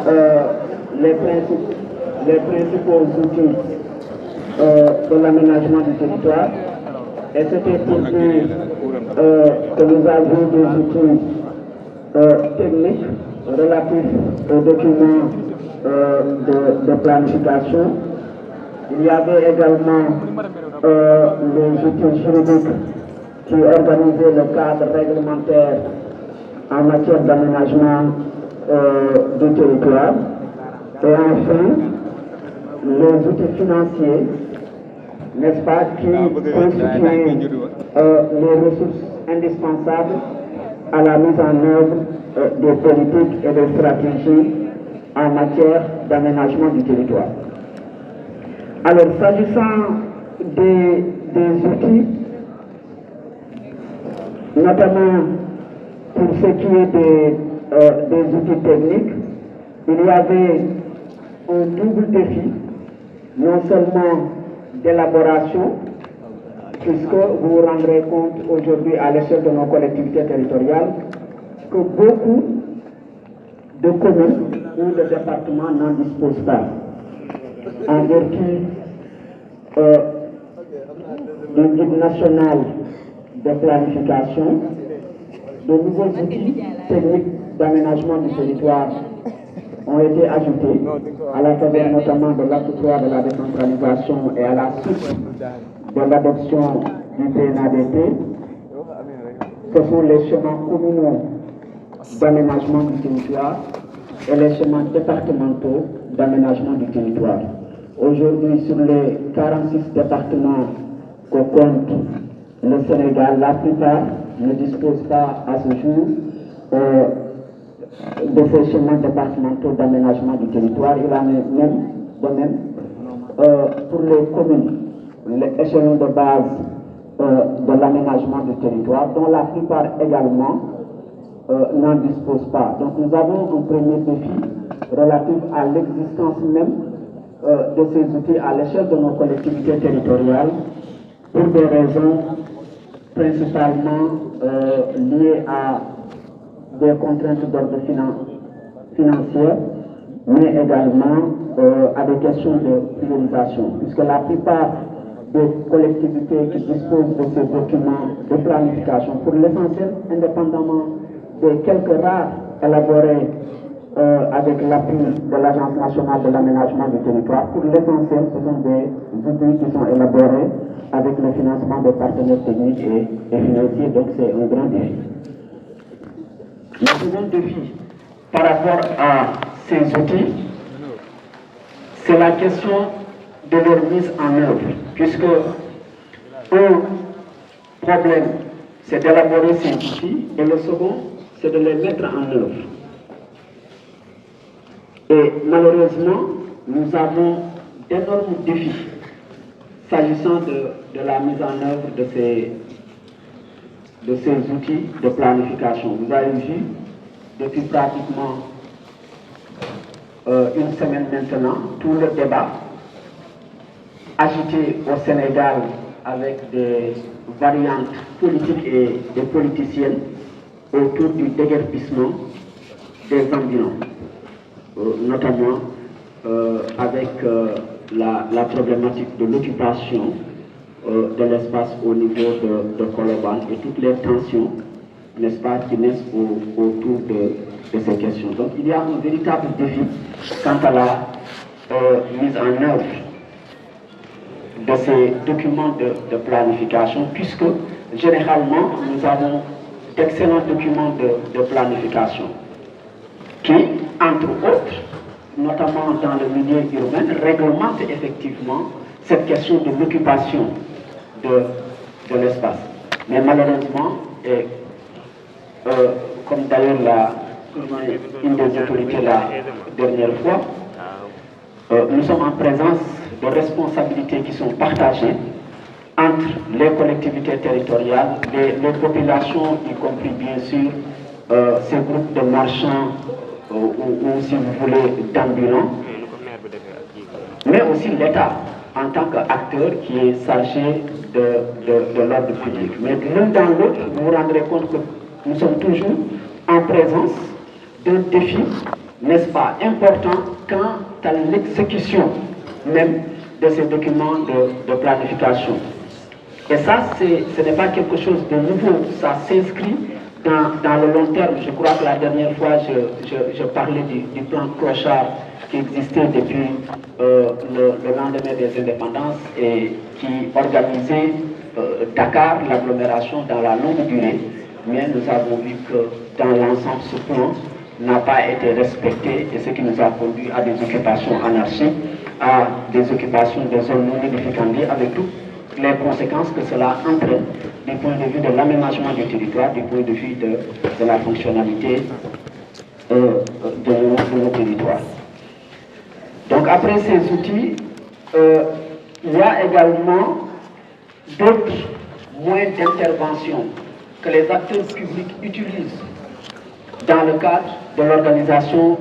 euh, les principaux outils de l'aménagement du territoire. Et c'était pour dire que nous avons des outils techniques relatifs aux documents de planification. Il y avait également les outils juridiques qui organisaient le cadre réglementaire en matière d'aménagement du territoire. Et enfin, les outils financiers, n'est-ce pas, qui constituaient les ressources indispensables à la mise en œuvre des politiques et des stratégies en matière d'aménagement du territoire. Alors, s'agissant des outils, notamment pour ce qui est des outils techniques, il y avait un double défi, non seulement d'élaboration, puisque vous vous rendrez compte aujourd'hui à l'échelle de nos collectivités territoriales que beaucoup de communes ou de départements n'en disposent pas. En vertu du guide national de planification, de nouveaux outils techniques d'aménagement du territoire ont été ajoutés à la faveur notamment de l'acte 3 de la décentralisation et à la suite de l'adoption du PNADT. Ce sont les schémas communaux d'aménagement du territoire et les schémas départementaux d'aménagement du territoire. Aujourd'hui, sur les 46 départements que compte le Sénégal, la plupart ne disposent pas à ce jour de ces schémas départementaux d'aménagement du territoire. Il en est même de même pour les communes, les échelons de base de l'aménagement du territoire, dont la plupart également n'en disposent pas. Donc nous avons un premier défi relatif à l'existence même de ces outils à l'échelle de nos collectivités territoriales pour des raisons principalement liées à des contraintes d'ordre financier, mais également à des questions de priorisation, puisque la plupart des collectivités qui disposent de ces documents de planification, pour l'essentiel, indépendamment des quelques rares élaborés avec l'appui de l'Agence nationale de l'aménagement du territoire, pour l'essentiel, ce sont des outils qui sont élaborés avec le financement des partenaires techniques et financiers, donc c'est un grand défi. Le second défi par rapport à ces outils, c'est la question de leur mise en œuvre, puisque un problème, c'est d'élaborer ces outils, et le second, c'est de les mettre en œuvre. Et malheureusement, nous avons d'énormes défis s'agissant de la mise en œuvre de ces outils de planification. Vous avez vu, depuis pratiquement une semaine maintenant, tout le débat agité au Sénégal avec des variantes politiques et politiciennes autour du déguerpissement des ambulants, notamment avec la problématique de l'occupation de l'espace au niveau de Colobane et toutes les tensions, n'est-ce pas, qui naissent autour de ces questions. Donc il y a un véritable défi quant à la mise en œuvre de ces documents de planification, puisque généralement nous avons d'excellents documents de planification qui, entre autres, notamment dans le milieu urbain, réglementent effectivement cette question de l'occupation de l'espace. Mais malheureusement, et comme d'ailleurs une des autorités la dernière fois, nous sommes en présence de responsabilités qui sont partagées entre les collectivités territoriales, les populations, y compris bien sûr ces groupes de marchands ou si vous voulez d'ambulants, mais aussi l'État en tant qu'acteur qui est chargé de l'ordre public. Mais l'un dans l'autre, vous vous rendrez compte que nous sommes toujours en présence d'un défi n'est-ce pas, important quant à l'exécution même de ces documents de planification. Et ça, ce n'est pas quelque chose de nouveau, ça s'inscrit dans le long terme. Je crois que la dernière fois, je parlais du plan Clochard qui existait depuis le lendemain des indépendances et qui organisait Dakar, l'agglomération, dans la longue durée. Mais nous avons vu que dans l'ensemble, ce plan n'a pas été respecté et ce qui nous a conduit à des occupations anarchiques, à des occupations des zones non édificantes avec toutes les conséquences que cela entraîne du point de vue de l'aménagement du territoire, du point de vue de la fonctionnalité de nos territoires. Donc après ces outils, il y a également d'autres moyens d'intervention que les acteurs publics utilisent dans le cadre de l'organisation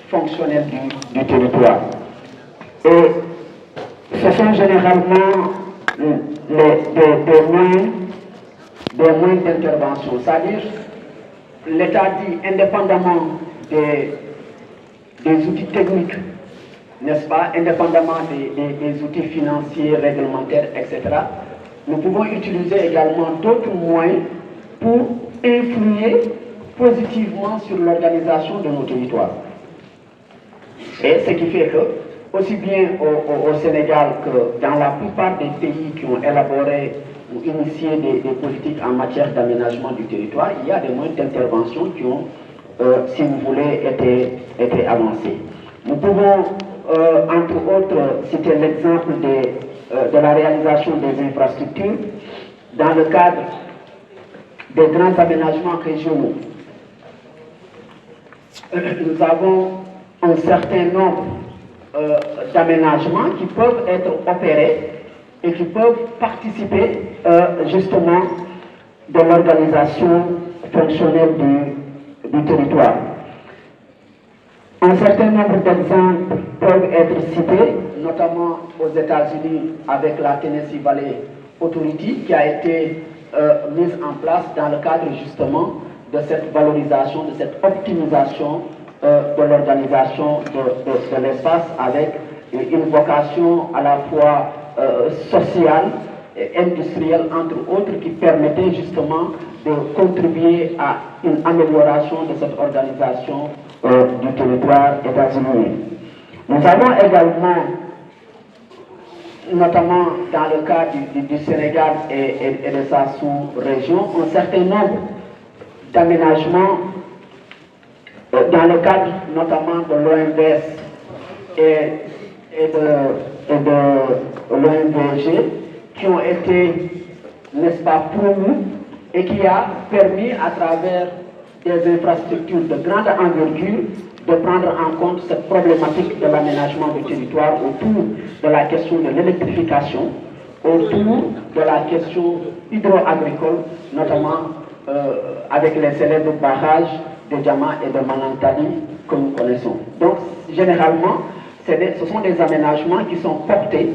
fonctionnelle du territoire. Et ce sont généralement des moyens d'intervention, c'est-à-dire l'État dit indépendamment des outils techniques, n'est-ce pas, indépendamment des outils financiers, réglementaires, etc., nous pouvons utiliser également d'autres moyens pour influer positivement sur l'organisation de nos territoires. Et ce qui fait que, aussi bien au Sénégal que dans la plupart des pays qui ont élaboré ou initié des politiques en matière d'aménagement du territoire, il y a des moyens d'intervention qui ont, si vous voulez, été avancés. Nous pouvons, entre autres, citer l'exemple de la réalisation des infrastructures dans le cadre des grands aménagements régionaux. Nous avons un certain nombre d'aménagements qui peuvent être opérés et qui peuvent participer justement de l'organisation fonctionnelle du territoire. Un certain nombre d'exemples peuvent être cités, notamment aux États-Unis avec la Tennessee Valley Authority qui a été mise en place dans le cadre justement de cette valorisation, de cette optimisation de l'organisation de l'espace avec une vocation à la fois sociale et industrielle, entre autres, qui permettait justement de contribuer à une amélioration de cette organisation du territoire états-unien. Nous avons également, notamment dans le cas du Sénégal et de sa sous-région, un certain nombre d'aménagements dans le cadre notamment de l'OMVS et de l'OMVG qui ont été, n'est-ce pas, promus et qui a permis à travers des infrastructures de grande envergure de prendre en compte cette problématique de l'aménagement du territoire autour de la question de l'électrification, autour de la question hydro-agricole, notamment avec les célèbres barrages de Diama et de Manantali que nous connaissons. Donc, généralement, ce sont des aménagements qui sont portés,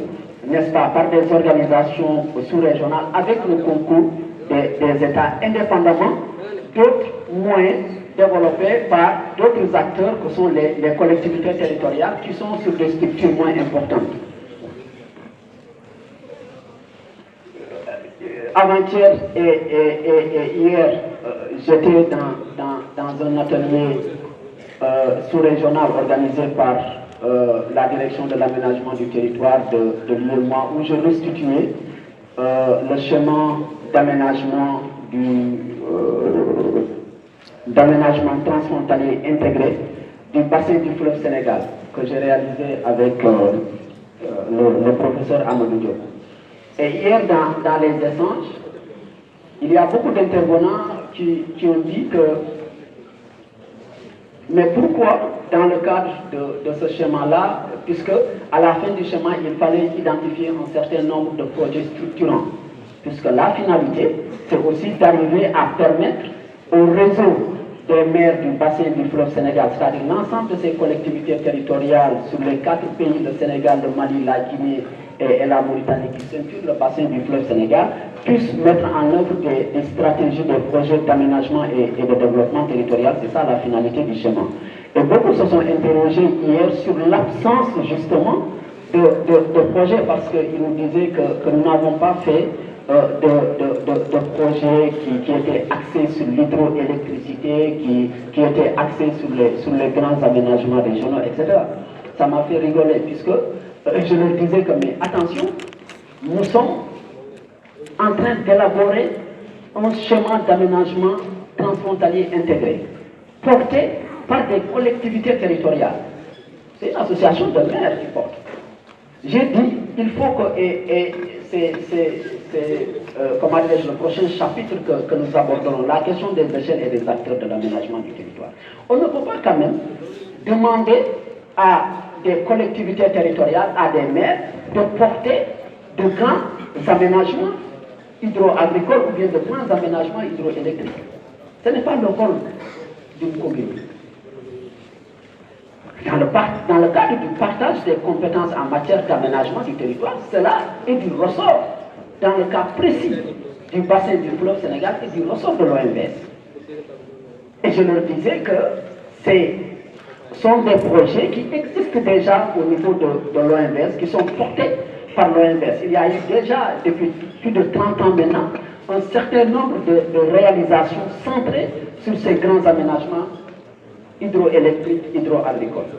n'est-ce pas, par des organisations sous-régionales avec le concours des États indépendamment d'autres moyens développés par d'autres acteurs que sont les collectivités territoriales qui sont sur des structures moins importantes. Avant-hier et hier, j'étais dans un atelier sous-régional organisé par la direction de l'aménagement du territoire de l'UEMOA où je restituais le schéma d'aménagement transfrontalier intégré du bassin du fleuve Sénégal que j'ai réalisé avec le professeur Amadou Diop. Et hier, dans les échanges, il y a beaucoup d'intervenants qui ont dit que, mais pourquoi dans le cadre de ce schéma-là, puisque à la fin du schéma, il fallait identifier un certain nombre de projets structurants, puisque la finalité, c'est aussi d'arriver à permettre au réseau des maires du bassin du fleuve Sénégal, c'est-à-dire l'ensemble de ces collectivités territoriales sur les 4 pays, le Sénégal, le Mali, la Guinée et la Mauritanie qui ceinturent le bassin du fleuve Sénégal, puissent mettre en œuvre des stratégies, des projets d'aménagement et de développement territorial. C'est ça la finalité du schéma. Et beaucoup se sont interrogés hier sur l'absence justement de projets, parce qu'ils nous disaient que nous n'avons pas fait de projets qui étaient axés sur l'hydroélectricité, qui étaient axés sur les grands aménagements régionaux, etc. Ça m'a fait rigoler, puisque je leur disais que, mais attention, nous sommes en train d'élaborer un schéma d'aménagement transfrontalier intégré, porté par des collectivités territoriales. C'est une association de maires qui porte. J'ai dit, il faut que, et c'est le prochain chapitre que nous aborderons, la question des échelles et des acteurs de l'aménagement du territoire. On ne peut pas quand même demander à des collectivités territoriales, à des maires, de porter de grands aménagements hydro-agricoles ou bien de grands aménagements hydroélectriques. Ce n'est pas le rôle d'une commune. Dans le cadre du partage des compétences en matière d'aménagement du territoire, cela est du ressort, dans le cas précis du bassin du fleuve Sénégal, et du ressort de l'OMVS. Et je leur disais que ce sont des projets qui existent déjà au niveau de l'OMVS, qui sont portés par l'OMVS. Il y a eu déjà, depuis plus de 30 ans maintenant, un certain nombre de réalisations centrées sur ces grands aménagements hydroélectriques, hydro-agricoles.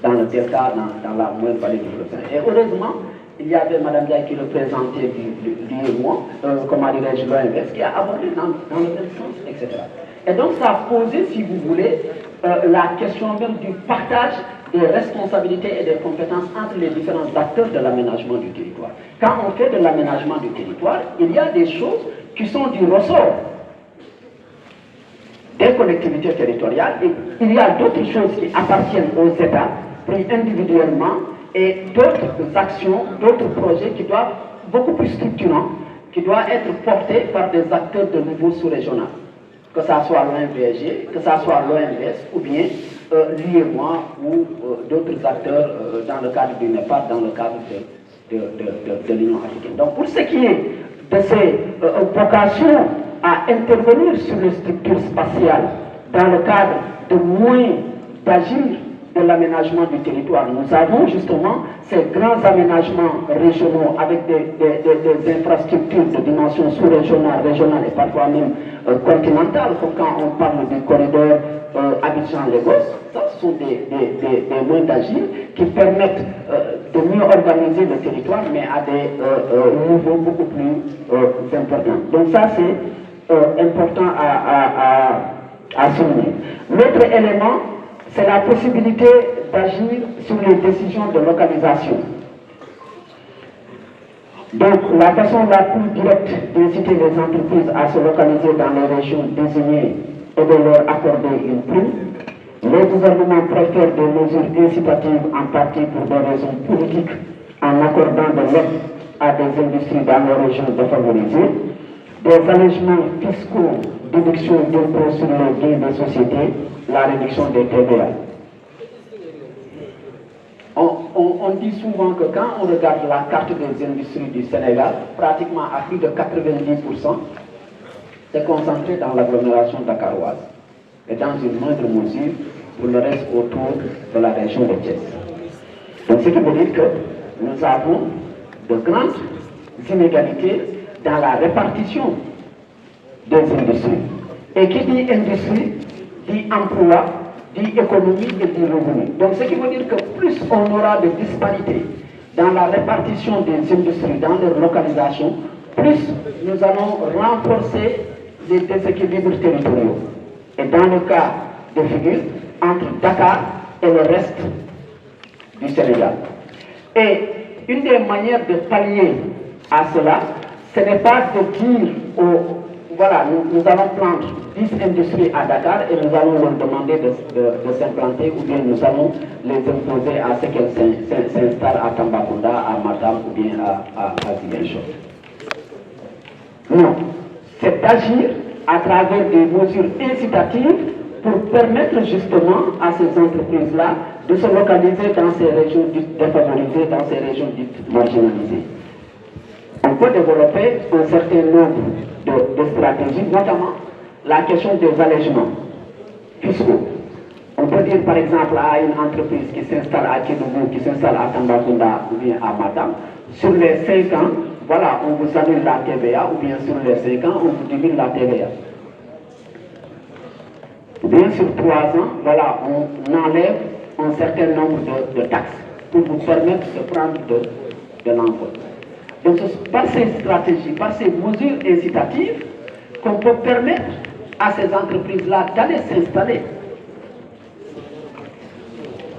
Dans le delta, dans la moindre vallée du fleuve. Et heureusement, il y avait Mme Diaye qui représentait l'OMS, qui a abordé dans le même sens, etc. Et donc ça a posé, si vous voulez, la question même du partage des responsabilités et des compétences entre les différents acteurs de l'aménagement du territoire. Quand on fait de l'aménagement du territoire, il y a des choses qui sont du ressort des collectivités territoriales, et il y a d'autres choses qui appartiennent aux États, pris individuellement, et d'autres actions, d'autres projets qui doivent, beaucoup plus structurants, qui doivent être portés par des acteurs de niveau sous-régional, que ce soit l'OMVG, que ce soit l'OMS, ou bien l'IEMOA ou d'autres acteurs dans le cadre du NEPAD, dans le cadre de l'Union africaine. Donc pour ce qui est de ces vocations à intervenir sur les structures spatiales dans le cadre de moyens d'agir de l'aménagement du territoire, nous avons justement ces grands aménagements régionaux avec des infrastructures de dimension sous-régionale, régionale et parfois même continentale, comme quand on parle du corridor Abidjan-Lagos. Ça, ce sont des moyens d'agir qui permettent de mieux organiser le territoire, mais à des niveaux beaucoup plus importants. Donc ça, c'est important à souligner. L'autre élément, c'est la possibilité d'agir sur les décisions de localisation. Donc, la façon la plus directe d'inciter les entreprises à se localiser dans les régions désignées est de leur accorder une prime. Les gouvernements préfèrent des mesures incitatives, en partie pour des raisons politiques, en accordant de l'aide à des industries dans les régions défavorisées, des allègements fiscaux, déduction d'impôts sur les gains des sociétés, la réduction des TVA. On dit souvent que quand on regarde la carte des industries du Sénégal, pratiquement à plus de 90%, c'est concentré dans l'agglomération dakaroise et dans une moindre mesure pour le reste autour de la région de Thiès. Donc ce qui veut dire que nous avons de grandes inégalités dans la répartition des industries. Et qui dit industrie, dit emploi, dit économie et dit revenu. Donc ce qui veut dire que plus on aura de disparités dans la répartition des industries, dans leur localisation, plus nous allons renforcer les déséquilibres territoriaux. Et dans le cas de figure, entre Dakar et le reste du Sénégal. Et une des manières de pallier à cela, ce n'est pas de dire voilà, nous allons prendre 10 industries à Dakar et nous allons leur demander de s'implanter, ou bien nous allons les imposer à ce qu'elles s'installent à Tambacounda, à Matam ou bien à Ziguinchor. Non, c'est d'agir à travers des mesures incitatives pour permettre justement à ces entreprises-là de se localiser dans ces régions dites défavorisées, dans ces régions dites marginalisées. On peut développer un certain nombre de stratégies, notamment la question des allègements. fiscaux. On peut dire par exemple à une entreprise qui s'installe à Kédougou, qui s'installe à Tambacounda ou bien à Matam, sur les 5 ans, voilà, on vous annule la TVA, ou bien sur les 5 ans, on vous diminue la TVA. Ou bien sur 3 ans, voilà, on enlève un certain nombre de taxes pour vous permettre de prendre de l'emploi. Donc c'est par ces stratégies, par ces mesures incitatives qu'on peut permettre à ces entreprises-là d'aller s'installer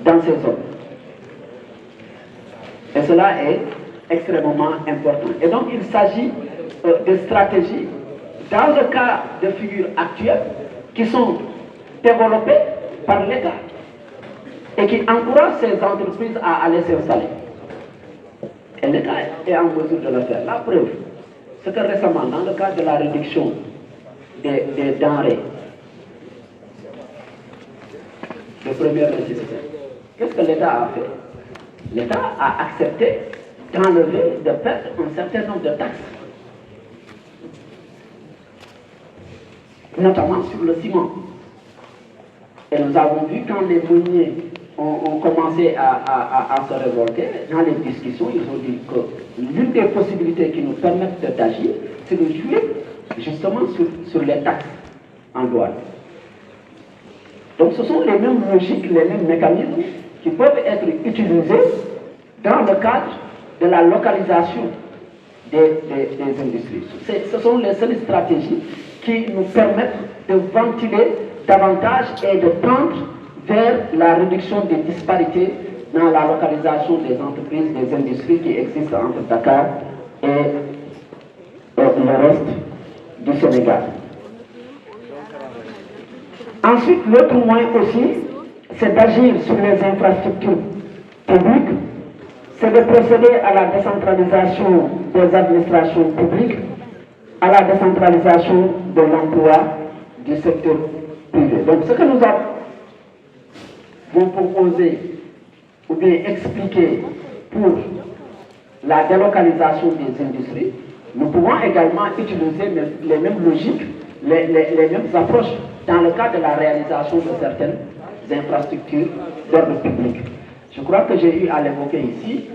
dans ces zones. Et cela est extrêmement important. Et donc il s'agit de stratégies, dans le cas de figures actuelles, qui sont développées par l'État et qui encouragent ces entreprises à aller s'installer. Et l'État est en mesure de le faire. La preuve, c'est que récemment, dans le cadre de la réduction des denrées de première nécessité, qu'est-ce que l'État a fait? L'État a accepté d'enlever, de perdre un certain nombre de taxes, notamment sur le ciment. Et nous avons vu quand les meuniers ont commencé à se révolter, dans les discussions, ils ont dit que l'une des possibilités qui nous permettent d'agir, c'est de jouer justement sur les taxes en douane. Donc ce sont les mêmes logiques, les mêmes mécanismes qui peuvent être utilisés dans le cadre de la localisation des industries. Ce sont les seules stratégies qui nous permettent de ventiler davantage et de tendre vers la réduction des disparités dans la localisation des entreprises, des industries qui existent entre Dakar et le reste du Sénégal. Ensuite, l'autre moyen aussi, c'est d'agir sur les infrastructures publiques, c'est de procéder à la décentralisation des administrations publiques, à la décentralisation de l'emploi du secteur privé. Donc ce que nous avons proposé ou bien expliqué pour la délocalisation des industries, nous pouvons également utiliser les mêmes logiques, les mêmes approches dans le cadre de la réalisation de certaines infrastructures d'ordre public. Je crois que j'ai eu à l'évoquer ici.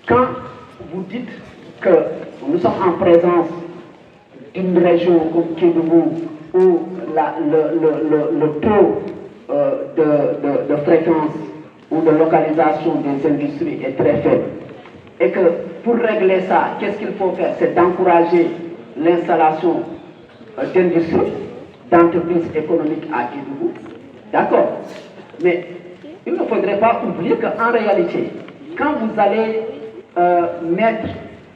Quand vous dites que nous sommes en présence d'une région comme Kédougou où le taux de fréquence ou de localisation des industries est très faible, et que pour régler ça, qu'est-ce qu'il faut faire? C'est d'encourager l'installation d'industries, d'entreprises économiques à Kédougou. D'accord. Mais il ne faudrait pas oublier qu'en réalité, quand vous allez mettre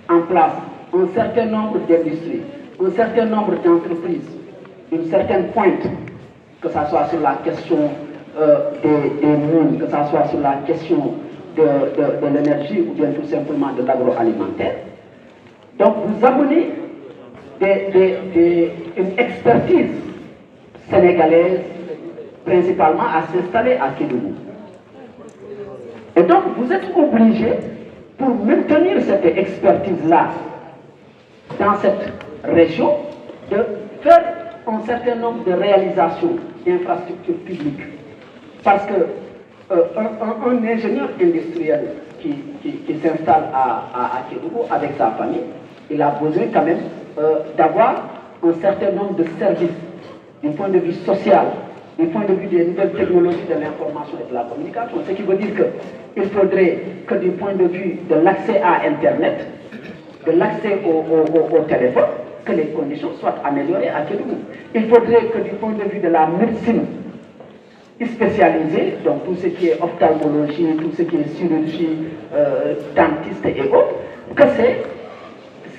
en place un certain nombre d'industries, un certain nombre d'entreprises, une certaine pointe, que ce soit sur la question des mines, que ce soit sur la question de l'énergie ou bien tout simplement de l'agroalimentaire, donc vous amenez une expertise sénégalaise principalement à s'installer à Kédougou. Et donc vous êtes obligé, pour maintenir cette expertise-là dans cette région, de faire un certain nombre de réalisations d'infrastructures publiques. Parce qu'un ingénieur industriel qui s'installe à Kédougou avec sa famille, il a besoin quand même d'avoir un certain nombre de services du point de vue social, du point de vue des nouvelles technologies de l'information et de la communication. Ce qui veut dire qu'il faudrait que du point de vue de l'accès à Internet, de l'accès au téléphone, que les conditions soient améliorées à Kédougou. Il faudrait que du point de vue de la médecine spécialisée, donc tout ce qui est ophtalmologie, tout ce qui est chirurgie, dentiste et autres, que ces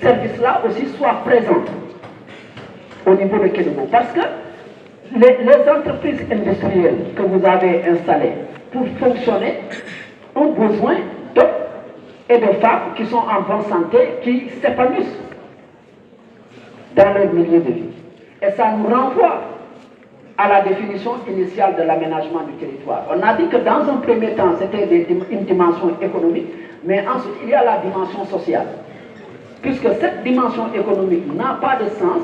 services-là aussi soient présents au niveau de Kédougou. Parce que les entreprises industrielles que vous avez installées pour fonctionner ont besoin d'hommes et de femmes qui sont en bonne santé, qui s'épanouissent dans leur milieu de vie. Et ça nous renvoie à la définition initiale de l'aménagement du territoire. On a dit que dans un premier temps, c'était une dimension économique, mais ensuite il y a la dimension sociale. Puisque cette dimension économique n'a pas de sens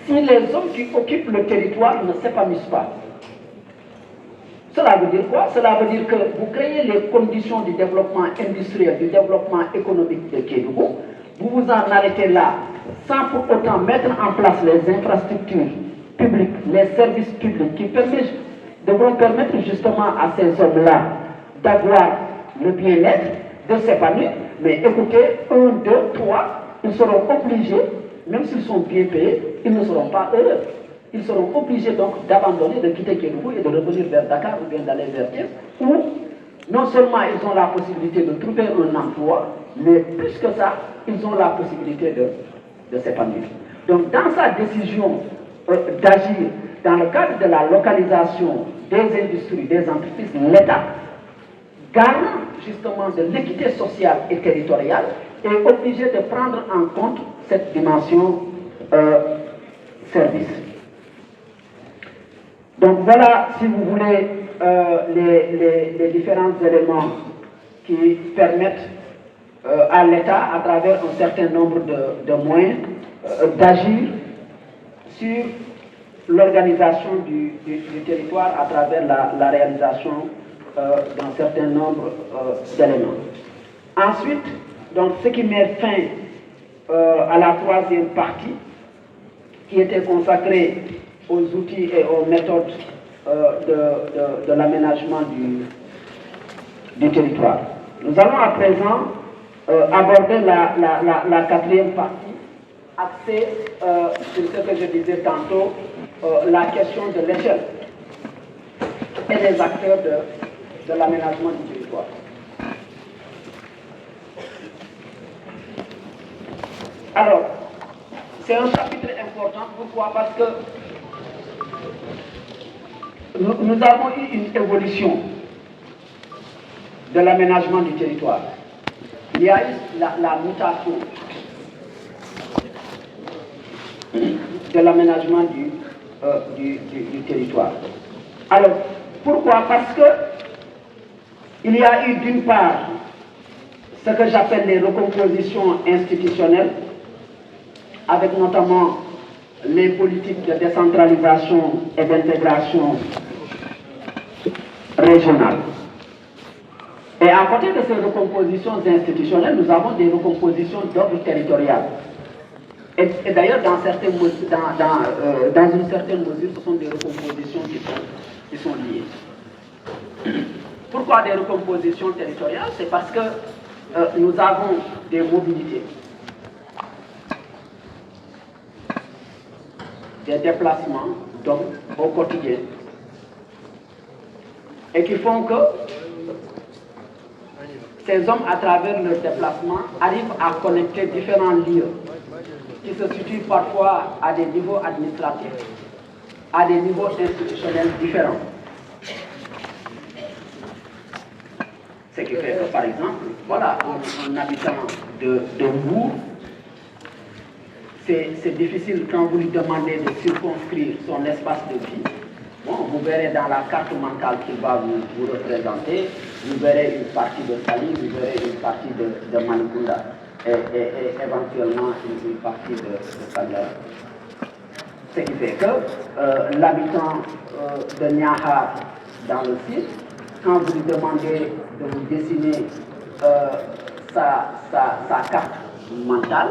si les hommes qui occupent le territoire ne s'épanouissent pas. Cela veut dire quoi? Cela veut dire que vous créez les conditions du développement industriel, du développement économique de Kédougou, vous vous en arrêtez là, sans pour autant mettre en place les infrastructures publiques, les services publics qui devront permettre justement à ces hommes-là d'avoir le bien-être, de s'épanouir. Mais écoutez, 1, 2, 3, ils seront obligés, même s'ils sont bien payés, ils ne seront pas heureux. Ils seront obligés donc d'abandonner, de quitter Kédougou et de revenir vers Dakar ou bien d'aller vers Thiès, où non seulement ils ont la possibilité de trouver un emploi, mais plus que ça, ils ont la possibilité de s'épanouir. Donc dans sa décision d'agir dans le cadre de la localisation des industries, des entreprises, l'État, garant justement de l'équité sociale et territoriale, est obligé de prendre en compte cette dimension service. Donc voilà, si vous voulez, les différents éléments qui permettent à l'État, à travers un certain nombre de moyens, d'agir sur l'organisation du territoire à travers la réalisation d'un certain nombre d'éléments. Ensuite, donc, ce qui met fin à la troisième partie, qui était consacrée aux outils et aux méthodes de l'aménagement du territoire. Nous allons à présent aborder la quatrième partie, axée sur ce que je disais tantôt, la question de l'échelle et des acteurs de l'aménagement du territoire. Alors, c'est un chapitre important. Pourquoi? Parce que nous avons eu une évolution de l'aménagement du territoire. Il y a eu la mutation de l'aménagement du territoire. Alors, pourquoi? Parce que il y a eu d'une part ce que j'appelle les recompositions institutionnelles, avec notamment les politiques de décentralisation et d'intégration régionale. Et à côté de ces recompositions institutionnelles, nous avons des recompositions d'ordre territorial. Et d'ailleurs, dans une certaine mesure, ce sont des recompositions qui sont liées. Pourquoi des recompositions territoriales? C'est parce que nous avons des mobilités, des déplacements d'hommes au quotidien, et qui font que ces hommes, à travers leur déplacement, arrivent à connecter différents lieux qui se situent parfois à des niveaux administratifs, à des niveaux institutionnels différents. Ce qui fait que, par exemple, voilà, un habitant de Mbour, c'est difficile quand vous lui demandez de circonscrire son espace de vie. Bon, vous verrez dans la carte mentale qu'il va vous représenter, vous verrez une partie de Sali, vous verrez une partie de Manikunda et éventuellement une partie de Kandara. Ce qui fait que l'habitant de Niahar dans le site, quand vous lui demandez de vous dessiner sa carte mentale,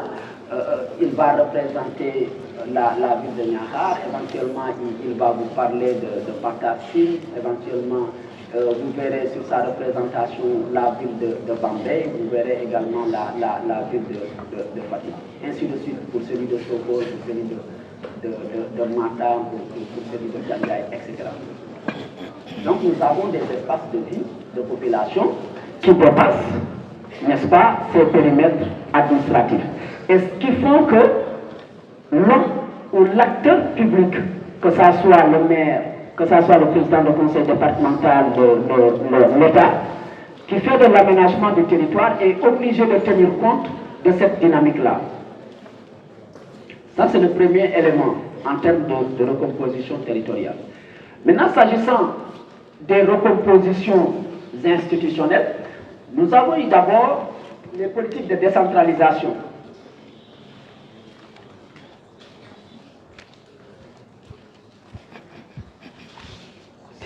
il va représenter la ville de Niahar, éventuellement il va vous parler de Pakassi, éventuellement vous verrez sur sa représentation la ville de Bambay, vous verrez également la ville de Fatih. Ainsi de suite pour celui de Sokol, pour celui de Mata, pour celui de Djangay, etc. Donc nous avons des espaces de vie, de population qui dépassent, n'est-ce pas, ces périmètres administratifs. Et ce qui font que l'homme ou l'acteur public, que ce soit le maire, que ce soit le président du conseil départemental de l'État, qui fait de l'aménagement du territoire, est obligé de tenir compte de cette dynamique-là. Ça, c'est le premier élément en termes de recomposition territoriale. Maintenant, s'agissant des recompositions institutionnelles, nous avons eu d'abord les politiques de décentralisation.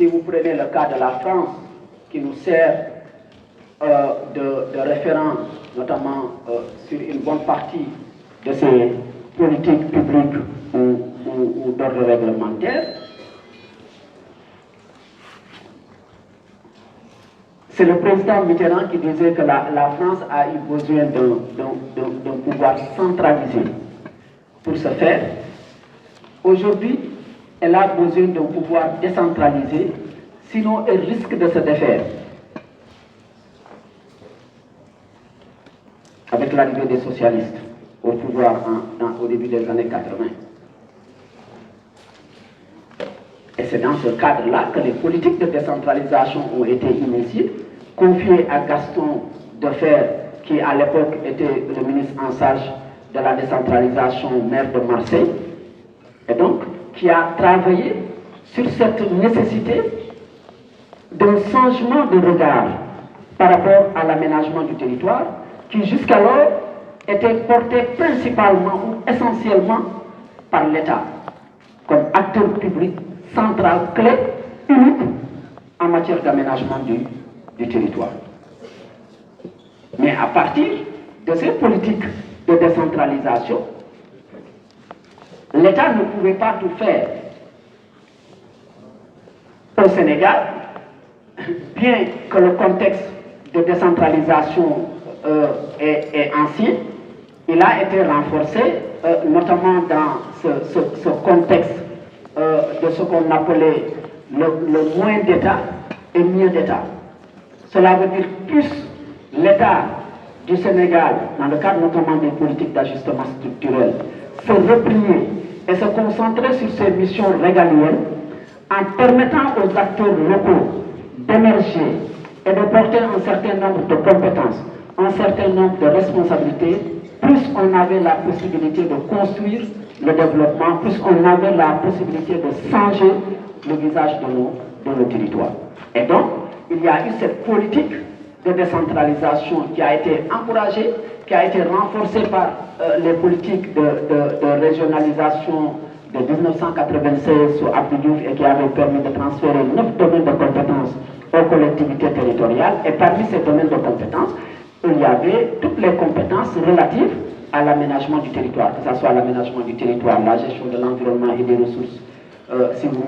Si vous prenez le cas de la France, qui nous sert de référent, notamment sur une bonne partie de ces politiques publiques ou d'ordre réglementaire, c'est le président Mitterrand qui disait que la France a eu besoin d'un pouvoir centralisé pour ce faire. Aujourd'hui, elle a besoin d'un pouvoir décentralisé, sinon elle risque de se défaire. Avec l'arrivée des socialistes au pouvoir au début des années 80. Et c'est dans ce cadre-là que les politiques de décentralisation ont été initiées, confiées à Gaston Defferre, qui à l'époque était le ministre en charge de la décentralisation, maire de Marseille, et donc qui a travaillé sur cette nécessité d'un changement de regard par rapport à l'aménagement du territoire, qui jusqu'alors était porté principalement ou essentiellement par l'État, comme acteur public central, clé, unique en matière d'aménagement du territoire. Mais à partir de ces politiques de décentralisation, l'État ne pouvait pas tout faire. Au Sénégal, bien que le contexte de décentralisation est ancien, il a été renforcé, notamment dans ce contexte de ce qu'on appelait le moins d'État et mieux d'État. Cela veut dire plus l'État du Sénégal, dans le cadre notamment des politiques d'ajustement structurel, se replier et se concentrer sur ses missions régaliennes en permettant aux acteurs locaux d'émerger et de porter un certain nombre de compétences, un certain nombre de responsabilités, plus on avait la possibilité de construire le développement, plus on avait la possibilité de changer le visage de nos territoires. Et donc, il y a eu cette politique de décentralisation qui a été encouragée, qui a été renforcée par les politiques de régionalisation de 1996 sous Abdou Diouf et qui avait permis de transférer 9 domaines de compétences aux collectivités territoriales. Et parmi ces domaines de compétences, il y avait toutes les compétences relatives à l'aménagement du territoire, que ce soit l'aménagement du territoire, la gestion de l'environnement et des ressources, si vous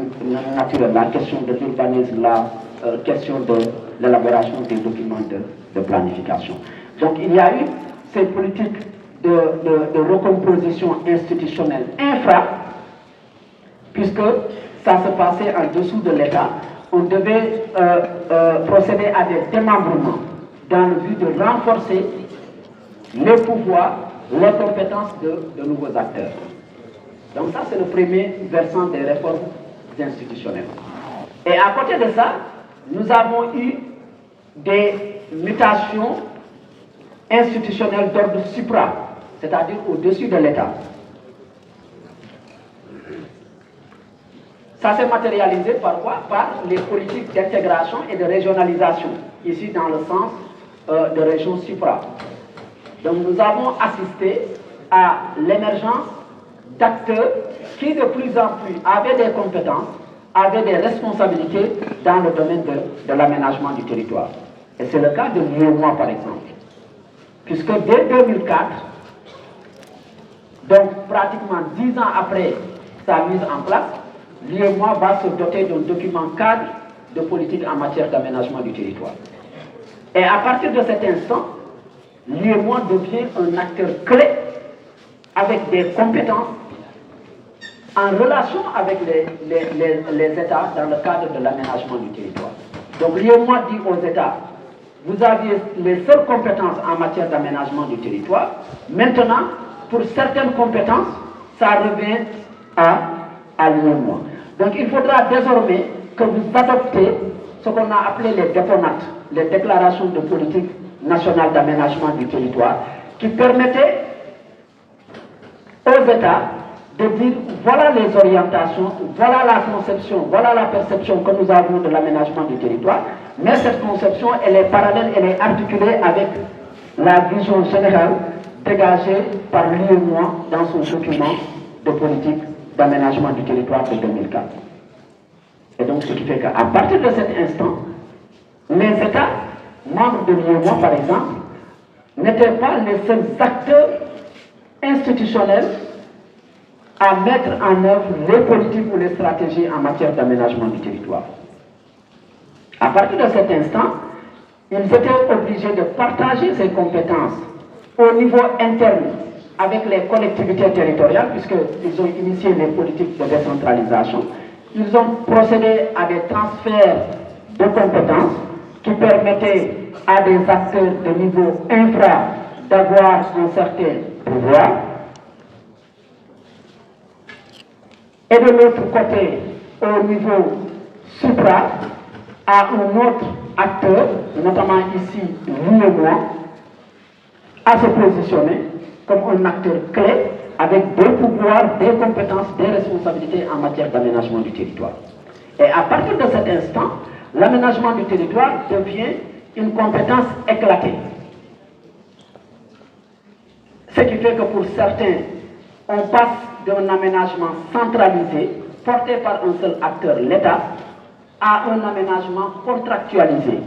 naturel, la question de l'urbanisme, la question de l'élaboration des documents de planification. Donc il y a eu ces politiques de recomposition institutionnelle infra, puisque ça se passait en dessous de l'État. On devait procéder à des démembrements dans le but de renforcer les pouvoirs, les compétences de nouveaux acteurs. Donc ça, c'est le premier versant des réformes institutionnelles. Et à côté de ça, nous avons eu des mutations institutionnelles d'ordre supra, c'est-à-dire au-dessus de l'État. Ça s'est matérialisé par quoi? Par les politiques d'intégration et de régionalisation, ici dans le sens de région supra. Donc nous avons assisté à l'émergence d'acteurs qui de plus en plus avaient des compétences, avaient des responsabilités dans le domaine de l'aménagement du territoire. Et c'est le cas de l'UEMOA par exemple. Puisque dès 2004, donc pratiquement 10 ans après sa mise en place, l'UEMOA va se doter d'un document cadre de politique en matière d'aménagement du territoire. Et à partir de cet instant, l'UEMOA devient un acteur clé avec des compétences en relation avec les États dans le cadre de l'aménagement du territoire. Donc l'UEMOA dit aux États, vous aviez les seules compétences en matière d'aménagement du territoire. Maintenant, pour certaines compétences, ça revient à l'UEMOA. Donc il faudra désormais que vous adoptez ce qu'on a appelé les déponates, les déclarations de politique nationale d'aménagement du territoire, qui permettaient aux États de dire voilà les orientations, voilà la conception, voilà la perception que nous avons de l'aménagement du territoire, mais cette conception, elle est parallèle, elle est articulée avec la vision générale dégagée par l'UEMOA dans son document de politique d'aménagement du territoire de 2004. Et donc, ce qui fait qu'à partir de cet instant, les États, membres de l'UEMOA par exemple, n'étaient pas les seuls acteurs institutionnels à mettre en œuvre les politiques ou les stratégies en matière d'aménagement du territoire. À partir de cet instant, ils étaient obligés de partager ces compétences au niveau interne avec les collectivités territoriales, puisqu'ils ont initié les politiques de décentralisation. Ils ont procédé à des transferts de compétences qui permettaient à des acteurs de niveau infra d'avoir un certain pouvoir. Et de l'autre côté, au niveau supra, à un autre acteur, notamment ici l'UEMOA, à se positionner comme un acteur clé avec des pouvoirs, des compétences, des responsabilités en matière d'aménagement du territoire. Et à partir de cet instant, l'aménagement du territoire devient une compétence éclatée. Ce qui fait que pour certains, on passe d'un aménagement centralisé, porté par un seul acteur, l'État, à un aménagement contractualisé.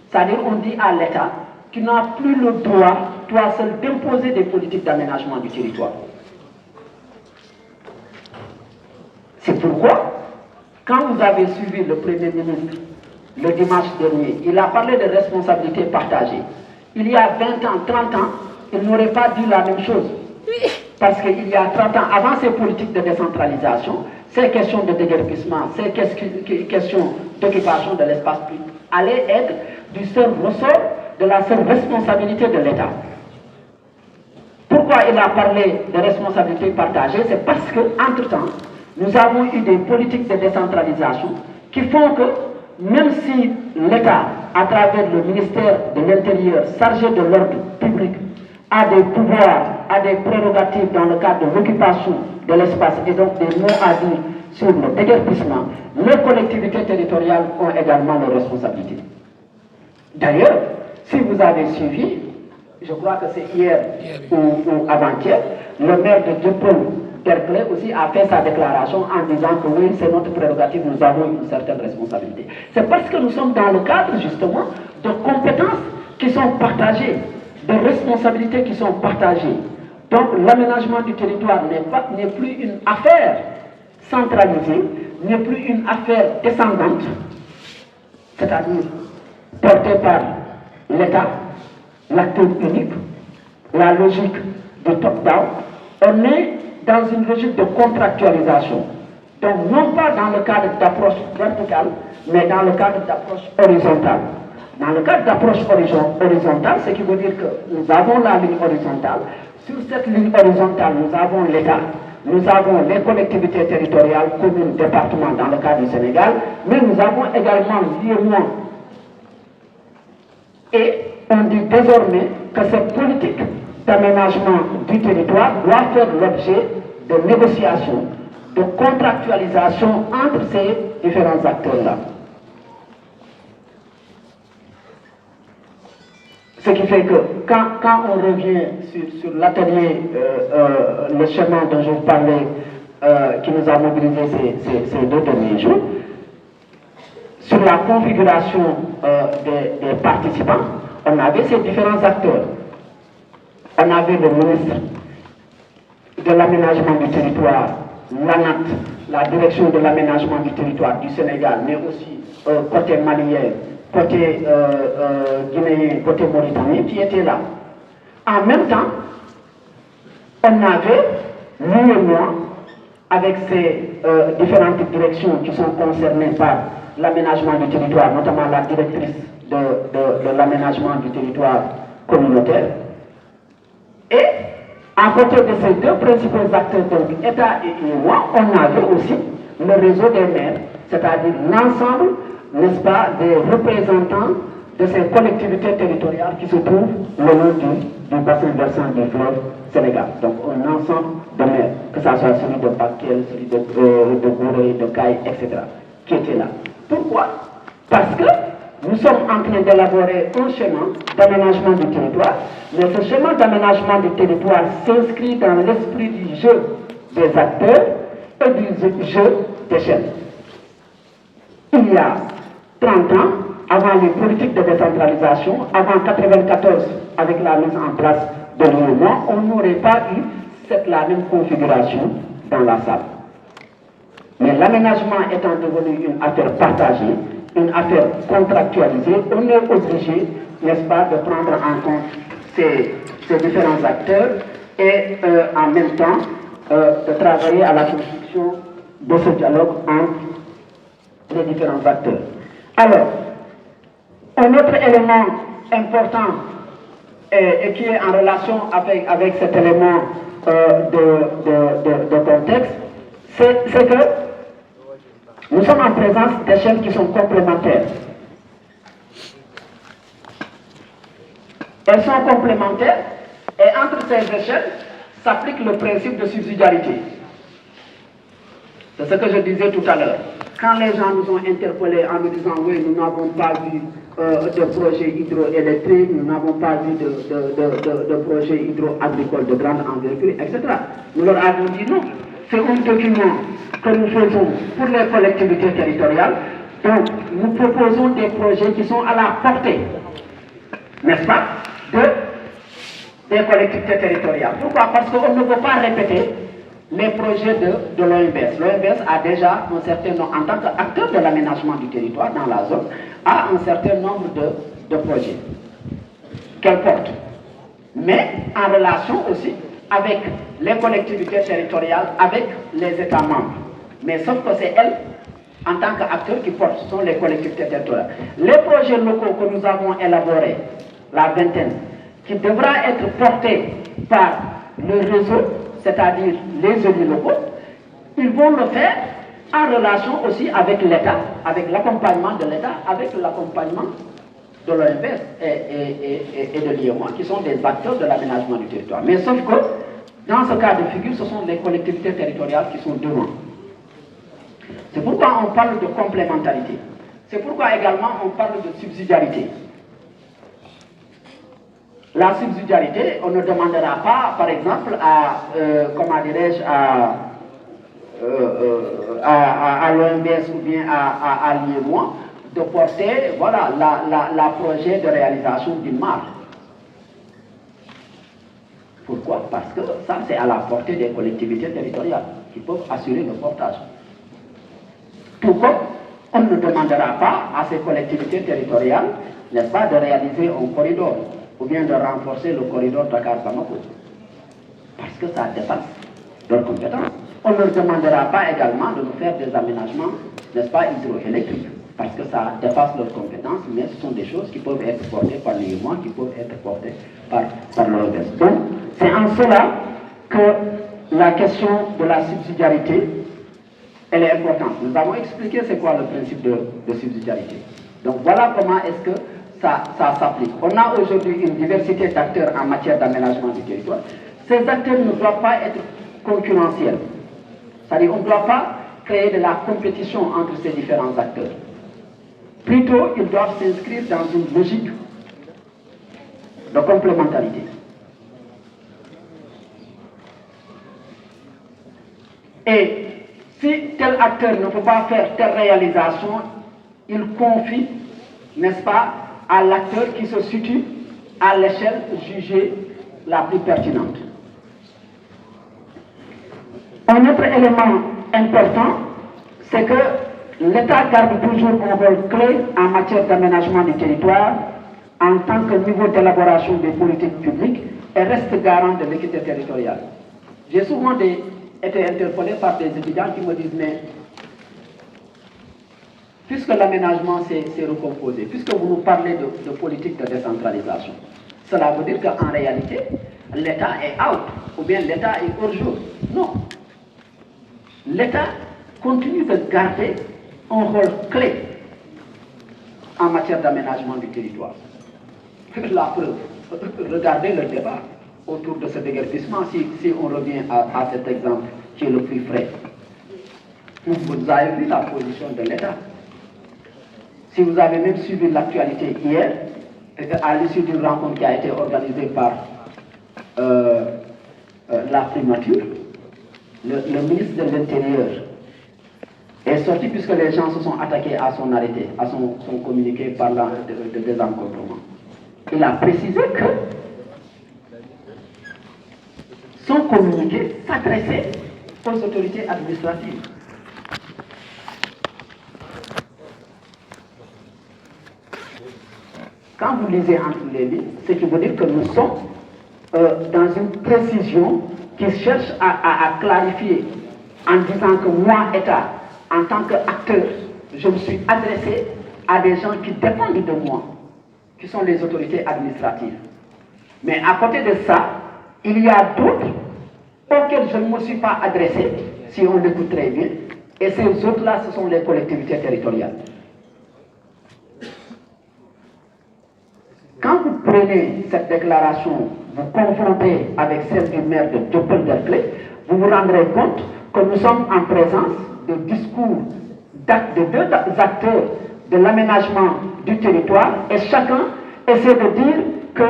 C'est-à-dire, on dit à l'État qu'il n'a plus le droit, toi seul, d'imposer des politiques d'aménagement du territoire. C'est pourquoi, quand vous avez suivi le Premier ministre le dimanche dernier, il a parlé de responsabilité partagée. Il y a 20 ans, 30 ans, il n'aurait pas dit la même chose. Parce qu'il y a 30 ans, avant ces politiques de décentralisation, ces questions de déguerpissement, ces questions d'occupation de l'espace public allaient être du seul ressort de la seule responsabilité de l'État. Pourquoi il a parlé de responsabilité partagée? C'est parce qu'entre-temps, nous avons eu des politiques de décentralisation qui font que, même si l'État, à travers le ministère de l'Intérieur, chargé de l'ordre public, a des pouvoirs, a des prérogatives dans le cadre de l'occupation de l'espace et donc des mots à dire sur le déguerpissement, les collectivités territoriales ont également leurs responsabilités. D'ailleurs, si vous avez suivi, je crois que c'est hier ou avant-hier, le maire de Dieuppeul, Derklé aussi a fait sa déclaration en disant que oui, c'est notre prérogative, nous avons une certaine responsabilité. C'est parce que nous sommes dans le cadre justement de compétences qui sont partagées, de responsabilités qui sont partagées. Donc l'aménagement du territoire n'est plus une affaire centralisée, n'est plus une affaire descendante, c'est-à-dire portée par l'État, l'acteur unique, la logique de top-down. On est dans une logique de contractualisation. Donc non pas dans le cadre d'approche verticale, mais dans le cadre d'approche horizontale. Dans le cadre d'approche horizontale, ce qui veut dire que nous avons la ligne horizontale. Sur cette ligne horizontale, nous avons l'État, nous avons les collectivités territoriales, communes, départements dans le cadre du Sénégal, mais nous avons également l'UEMOA. Et on dit désormais que cette politique d'aménagement du territoire doit faire l'objet de négociations, de contractualisation entre ces différents acteurs-là. Ce qui fait que quand on revient sur l'atelier, le schéma dont je vous parlais, qui nous a mobilisé ces 2 derniers jours, sur la configuration des participants, on avait ces différents acteurs. On avait le ministre de l'aménagement du territoire, l'ANAT, la direction de l'aménagement du territoire du Sénégal, mais aussi côté malien, côté guinéen, côté mauritanien, qui étaient là. En même temps, on avait l'UEMOA, avec ses différentes directions qui sont concernées par l'aménagement du territoire, notamment la directrice de l'aménagement du territoire communautaire. Et à côté de ces 2 principaux acteurs, donc État et UEMOA, on avait aussi le réseau des maires, c'est-à-dire l'ensemble, n'est-ce pas, des représentants de ces collectivités territoriales qui se trouvent le long du bassin versant du fleuve Sénégal. Donc un ensemble de maires, que ce soit celui de Bakel, celui de Gouré, de Caille, etc., qui étaient là. Pourquoi? Parce que nous sommes en train d'élaborer un schéma d'aménagement du territoire, mais ce schéma d'aménagement du territoire s'inscrit dans l'esprit du jeu des acteurs et du jeu d'échelle. il y a 30 ans, avant les politiques de décentralisation, avant 1994, avec la mise en place de l'UEMOA, on n'aurait pas eu la même configuration dans la salle. Mais l'aménagement étant devenu une affaire partagée, une affaire contractualisée, on est obligé, n'est-ce pas, de prendre en compte ces différents acteurs et en même temps de travailler à la construction de ce dialogue entre les différents acteurs. Alors, un autre élément important et qui est en relation avec cet élément de contexte, c'est que nous sommes en présence d'échelles qui sont complémentaires. Elles sont complémentaires et entre ces échelles s'applique le principe de subsidiarité. C'est ce que je disais tout à l'heure. Quand les gens nous ont interpellés en nous disant oui, nous n'avons pas vu de projet hydroélectrique, nous n'avons pas vu de projet hydro-agricole de grande envergure, etc. Nous leur avons dit non. C'est un document que nous faisons pour les collectivités territoriales. Donc, nous proposons des projets qui sont à la portée, n'est-ce pas, des collectivités territoriales. Pourquoi? Parce qu'on ne veut pas répéter les projets de l'OMS. L'OMS a déjà un certain nombre, en tant qu'acteur de l'aménagement du territoire dans la zone, a un certain nombre de projets qu'elle porte. Mais en relation aussi avec les collectivités territoriales, avec les États membres. Mais sauf que c'est elles, en tant qu'acteurs qui portent, ce sont les collectivités territoriales. Les projets locaux que nous avons élaborés, la vingtaine, qui devra être portés par le réseau, c'est-à-dire les élus locaux, ils vont le faire en relation aussi avec l'État, avec l'accompagnement de l'État, avec l'accompagnement de l'OMS et de l'IEMOA, qui sont des acteurs de l'aménagement du territoire. Mais sauf que, dans ce cas de figure, ce sont les collectivités territoriales qui sont devant. C'est pourquoi on parle de complémentarité. C'est pourquoi également on parle de subsidiarité. La subsidiarité, on ne demandera pas, par exemple, comment dirais-je, à l'OMS ou bien à l'IEMOA de porter, voilà, la projet de réalisation d'une marque. Pourquoi? Parce que ça, c'est à la portée des collectivités territoriales qui peuvent assurer le portage. Tout comme on ne demandera pas à ces collectivités territoriales, n'est-ce pas, de réaliser un corridor ou bien de renforcer le corridor Dakar-Bamako. Parce que ça dépasse leurs compétences. On ne leur demandera pas également de nous faire des aménagements, n'est-ce pas, hydroélectriques. Parce que ça dépasse leurs compétences, mais ce sont des choses qui peuvent être portées par l'UEMOA, qui peuvent être portées par l'OMS. Donc, c'est en cela que la question de la subsidiarité, elle est importante. Nous avons expliqué c'est quoi le principe de subsidiarité. Donc, voilà comment est-ce que ça s'applique. On a aujourd'hui une diversité d'acteurs en matière d'aménagement du territoire. Ces acteurs ne doivent pas être concurrentiels. C'est-à-dire qu'on ne doit pas créer de la compétition entre ces différents acteurs. Plutôt, ils doivent s'inscrire dans une logique de complémentarité. Et si tel acteur ne peut pas faire telle réalisation, il confie, n'est-ce pas, à l'acteur qui se situe à l'échelle jugée la plus pertinente. Un autre élément important, c'est que l'État garde toujours un rôle clé en matière d'aménagement du territoire en tant que niveau d'élaboration des politiques publiques et reste garant de l'équité territoriale. J'ai souvent été interpellé par des étudiants qui me disent mais puisque l'aménagement s'est recomposé, puisque vous nous parlez de politique de décentralisation, cela veut dire qu'en réalité, l'État est out, ou bien l'État est hors jeu. Non. L'État continue de garder un rôle clé en matière d'aménagement du territoire. La preuve, regardez le débat autour de ce déguerpissement, si on revient à cet exemple qui est le plus frais. Vous avez vu la position de l'État. Si vous avez même suivi l'actualité hier, à l'issue d'une rencontre qui a été organisée par la primature, le ministre de l'Intérieur et est sorti puisque les gens se sont attaqués à son arrêté, à son communiqué parlant de désencombrement. Il a précisé que son communiqué s'adressait aux autorités administratives. Quand vous lisez entre les lignes, c'est qui veut dire que nous sommes dans une précision qui cherche à clarifier en disant que moi, État, en tant qu'acteur, je me suis adressé à des gens qui dépendent de moi, qui sont les autorités administratives. Mais à côté de ça, il y a d'autres auxquels je ne me suis pas adressé, si on l'écoute très bien, et ces autres-là, ce sont les collectivités territoriales. Quand vous prenez cette déclaration, vous confrontez avec celle du maire de Dieuppeul-Derklé, vous vous rendrez compte que nous sommes en présence de discours de deux acteurs de l'aménagement du territoire et chacun essaie de dire que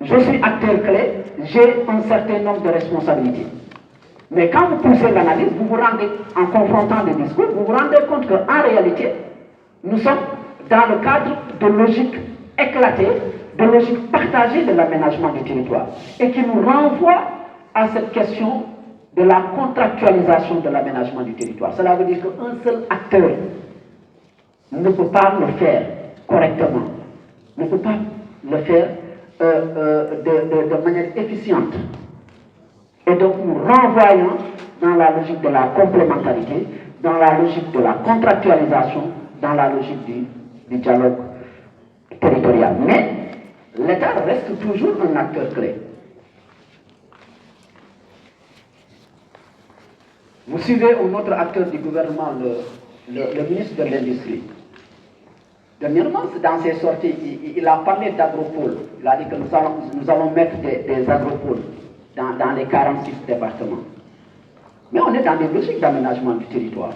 je suis acteur clé, j'ai un certain nombre de responsabilités. Mais quand vous poussez l'analyse, vous vous rendez, en confrontant des discours, vous vous rendez compte qu'en réalité, nous sommes dans le cadre de logique éclatée, de logique partagée de l'aménagement du territoire et qui nous renvoie à cette question de la contractualisation de l'aménagement du territoire. Cela veut dire qu'un seul acteur ne peut pas le faire correctement, ne peut pas le faire de manière efficiente. Et donc nous renvoyons dans la logique de la complémentarité, dans la logique de la contractualisation, dans la logique du dialogue territorial. Mais l'État reste toujours un acteur clé. Vous suivez un autre acteur du gouvernement, le ministre de l'Industrie. Dernièrement, dans ses sorties, il a parlé d'agropole. Il a dit que nous allons mettre des agropoles dans les 46 départements. Mais on est dans des logiques d'aménagement du territoire.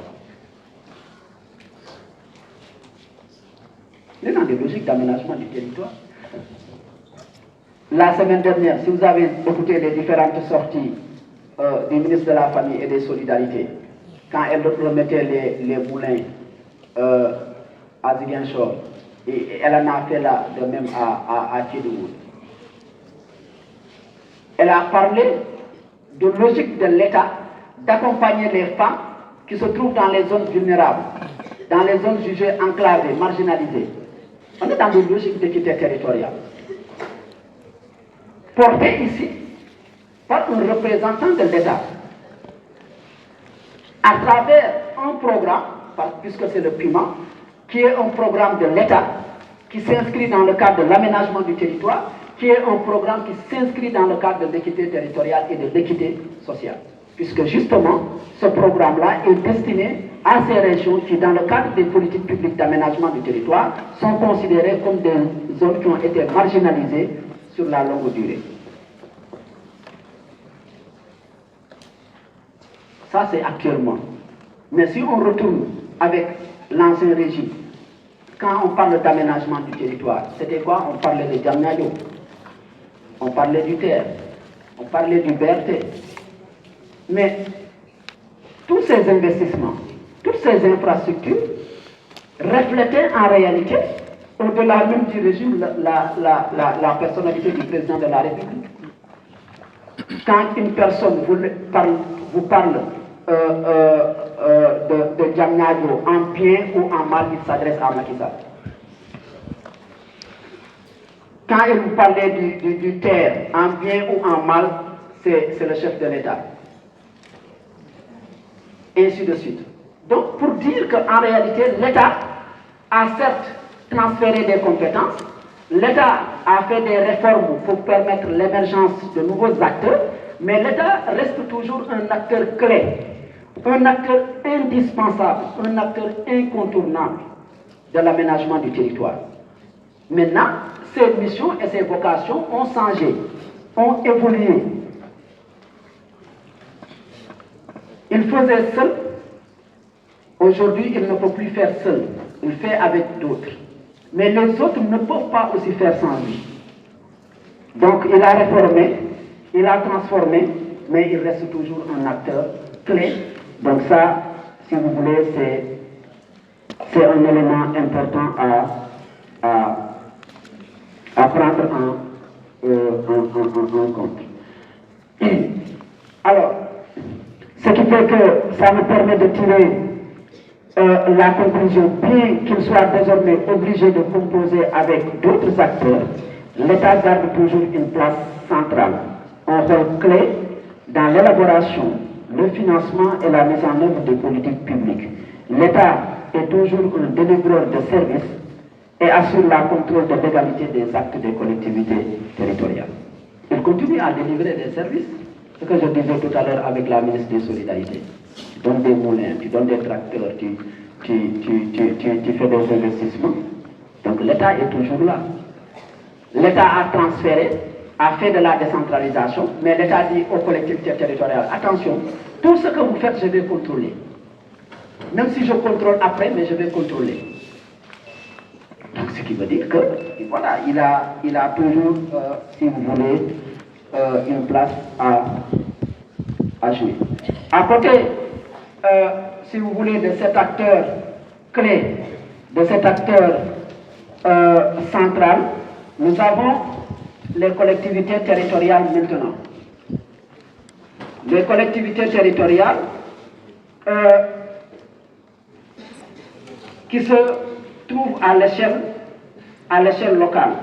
On est dans des logiques d'aménagement du territoire. La semaine dernière, si vous avez écouté les différentes sorties du ministre de la Famille et des Solidarités, quand elle remettait les moulins à Ziguinchor, et elle en a fait là de même à Kédougou. Elle a parlé de logique de l'État d'accompagner les femmes qui se trouvent dans les zones vulnérables, dans les zones jugées enclavées, marginalisées. On est dans une logique d'équité territoriale. Portée ici par un représentant de l'État, à travers un programme, puisque c'est le PIMA, qui est un programme de l'État, qui s'inscrit dans le cadre de l'aménagement du territoire, qui est un programme qui s'inscrit dans le cadre de l'équité territoriale et de l'équité sociale. Puisque justement, ce programme-là est destiné à ces régions qui, dans le cadre des politiques publiques d'aménagement du territoire, sont considérées comme des zones qui ont été marginalisées sur la longue durée. Ça, c'est actuellement. Mais si on retourne avec l'ancien régime, quand on parle d'aménagement du territoire, c'était quoi? On parlait de Diamniadio, on parlait du TER, on parlait du BRT. Mais tous ces investissements, toutes ces infrastructures reflétaient en réalité, au-delà même du régime, la personnalité du président de la République. Quand une personne vous parle de Diamniadio en bien ou en mal, il s'adresse à Macky Sall. Quand il vous parlait du TER en bien ou en mal, c'est le chef de l'État. Et ainsi de suite. Donc, pour dire qu'en réalité, l'État a certes transféré des compétences, l'État a fait des réformes pour permettre l'émergence de nouveaux acteurs, mais l'État reste toujours un acteur clé, un acteur indispensable, un acteur incontournable de l'aménagement du territoire. Maintenant, ses missions et ses vocations ont changé, ont évolué. Il faisait seul, aujourd'hui il ne peut plus faire seul, il fait avec d'autres. Mais les autres ne peuvent pas aussi faire sans lui. Donc il a réformé, il a transformé, mais il reste toujours un acteur clé. Donc ça, si vous voulez, c'est un élément important à prendre en compte. Alors, ce qui fait que ça me permet de tirer la conclusion, bien qu'il soit désormais obligé de composer avec d'autres acteurs, l'État garde toujours une place centrale, un rôle clé dans l'élaboration, le financement et la mise en œuvre des politiques publiques. L'État est toujours un délivreur de services et assure la contrôle de l'égalité des actes des collectivités territoriales. Il continue à délivrer des services, ce que je disais tout à l'heure avec la ministre des Solidarités. Tu donnes des moulins, tu donnes des tracteurs, tu fais des investissements. Donc l'État est toujours là. L'État a transféré, a fait de la décentralisation, mais l'État dit aux collectivités territoriales, attention, tout ce que vous faites, je vais contrôler. Même si je contrôle après, mais je vais contrôler. Donc ce qui veut dire que, voilà, il a toujours, si vous voulez, une place à jouer. À côté, si vous voulez, de cet acteur clé, de cet acteur central, nous avons les collectivités territoriales maintenant. Les collectivités territoriales qui se trouvent à l'échelle locale.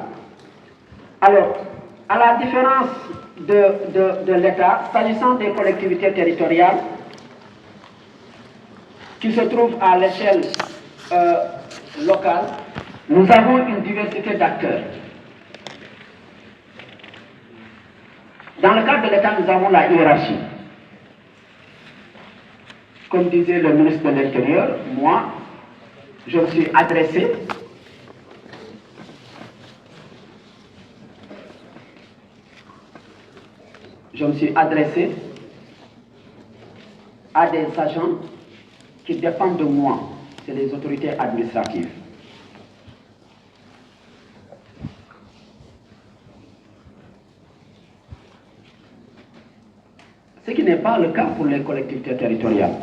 Alors, à la différence de l'État, s'agissant des collectivités territoriales qui se trouvent à l'échelle locale, nous avons une diversité d'acteurs. Dans le cadre de l'État, nous avons la hiérarchie. Comme disait le ministre de l'Intérieur, moi, je me suis adressé à des agents qui dépendent de moi, c'est les autorités administratives. Ce qui n'est pas le cas pour les collectivités territoriales.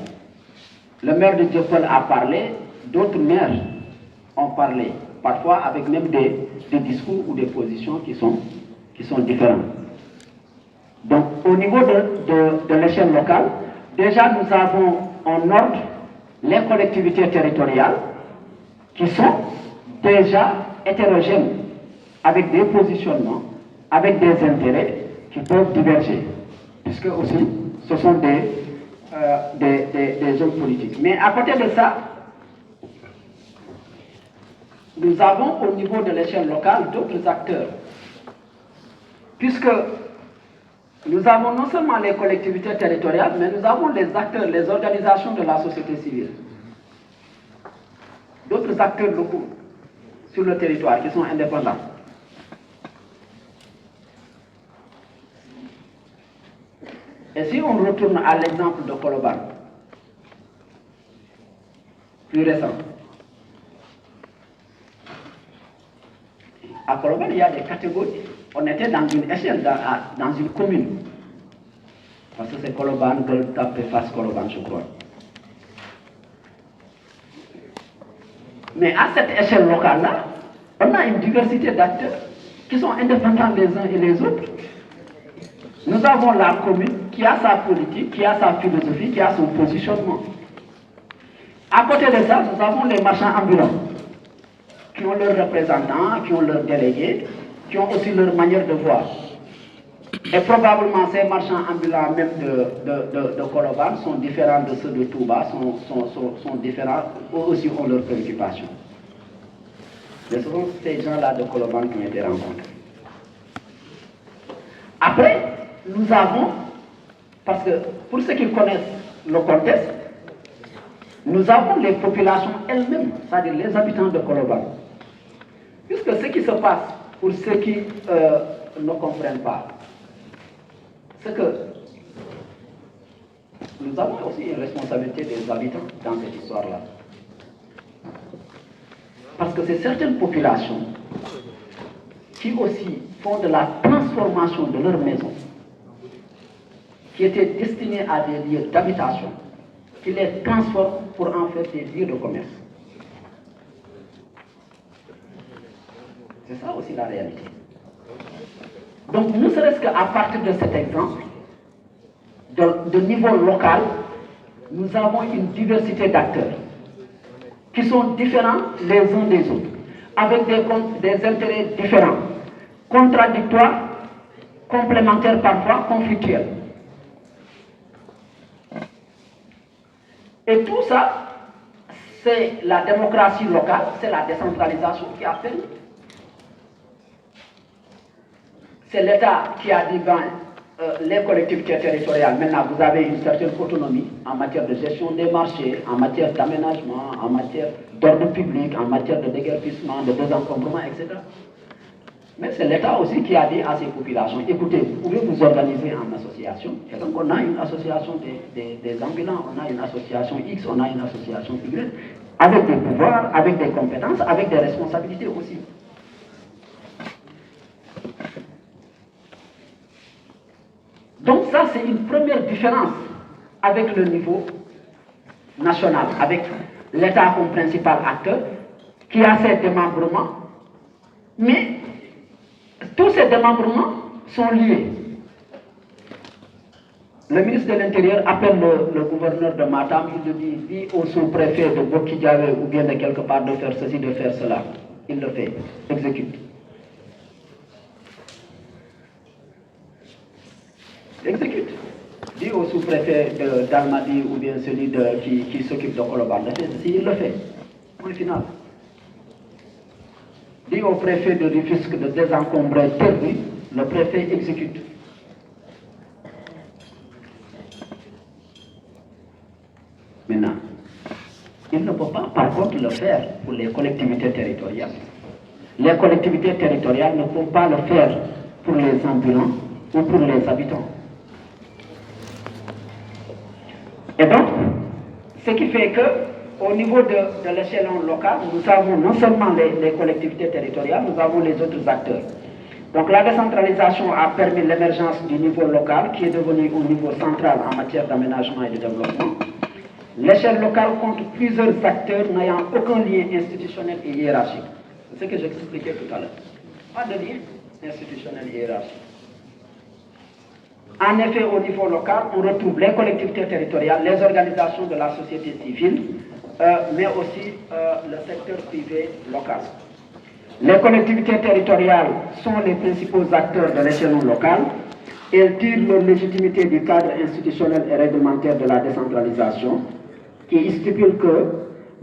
Le maire de Dieuppeul a parlé, d'autres maires ont parlé, parfois avec même des discours ou des positions qui sont différentes. Donc, au niveau de l'échelle locale, déjà nous avons en ordre les collectivités territoriales qui sont déjà hétérogènes, avec des positionnements, avec des intérêts qui peuvent diverger, puisque aussi ce sont des hommes politiques. Mais à côté de ça, nous avons au niveau de l'échelle locale d'autres acteurs, puisque nous avons non seulement les collectivités territoriales, mais nous avons les acteurs, les organisations de la société civile, d'autres acteurs locaux sur le territoire qui sont indépendants. Et si on retourne à l'exemple de Colobane, plus récent, à Colobane, il y a des catégories. On était dans une échelle, dans une commune. Parce que c'est Colobane, Gueule Tapée, Fass Colobane, je crois. Mais à cette échelle locale-là, on a une diversité d'acteurs qui sont indépendants les uns et les autres. Nous avons la commune qui a sa politique, qui a sa philosophie, qui a son positionnement. À côté de ça, nous avons les marchands ambulants, qui ont leurs représentants, qui ont leurs délégués, qui ont aussi leur manière de voir. Et probablement ces marchands ambulants même de Colobane sont différents de ceux de Touba, sont différents, eux aussi ont leurs préoccupations. Mais ce sont ces gens-là de Colobane qui ont été rencontrés. Après, nous avons, parce que pour ceux qui connaissent le contexte, nous avons les populations elles-mêmes, c'est-à-dire les habitants de Colobane. Puisque ce qui se passe, pour ceux qui ne comprennent pas, c'est que nous avons aussi une responsabilité des habitants dans cette histoire-là. Parce que c'est certaines populations qui aussi font de la transformation de leur maison, qui étaient destinées à des lieux d'habitation, qui les transforme pour en faire des lieux de commerce. C'est ça aussi la réalité. Donc, ne serait-ce qu'à partir de cet exemple, de niveau local, nous avons une diversité d'acteurs qui sont différents les uns des autres, avec des intérêts différents, contradictoires, complémentaires parfois, conflictuels. Et tout ça, c'est la démocratie locale, c'est la décentralisation qui a permis. C'est l'État qui a dit, les collectivités territoriales, maintenant vous avez une certaine autonomie en matière de gestion des marchés, en matière d'aménagement, en matière d'ordre public, en matière de déguerpissement, de désencombrement, etc. Mais c'est l'État aussi qui a dit à ces populations, écoutez, vous pouvez vous organiser en association. Et donc on a une association des ambulants, on a une association X, on a une association Y, avec des pouvoirs, avec des compétences, avec des responsabilités aussi. Donc ça, c'est une première différence avec le niveau national, avec l'État comme principal acteur, qui a ses démembrements, mais tous ces démembrements sont liés. Le ministre de l'Intérieur appelle le gouverneur de Matam, il lui dit au sous-préfet de Bokidjawe ou bien de quelque part de faire ceci, de faire cela. Il le fait, exécute. Exécute. Dit au sous-préfet d'Almadi ou bien celui qui s'occupe de Koloban, il le fait. Point final. Dit au préfet de Rufisque de désencombrer tel rue, le préfet exécute. Maintenant, il ne peut pas par contre le faire pour les collectivités territoriales. Les collectivités territoriales ne peuvent pas le faire pour les ambulants ou pour les habitants. Et donc, ce qui fait qu'au niveau de l'échelon local, nous avons non seulement les collectivités territoriales, nous avons les autres acteurs. Donc la décentralisation a permis l'émergence du niveau local qui est devenu au niveau central en matière d'aménagement et de développement. L'échelle locale compte plusieurs acteurs n'ayant aucun lien institutionnel et hiérarchique. C'est ce que j'expliquais tout à l'heure. Pas de lien institutionnel et hiérarchique. En effet, au niveau local, on retrouve les collectivités territoriales, les organisations de la société civile, mais aussi le secteur privé local. Les collectivités territoriales sont les principaux acteurs de l'échelon local. Elles tirent leur légitimité du cadre institutionnel et réglementaire de la décentralisation, qui stipule que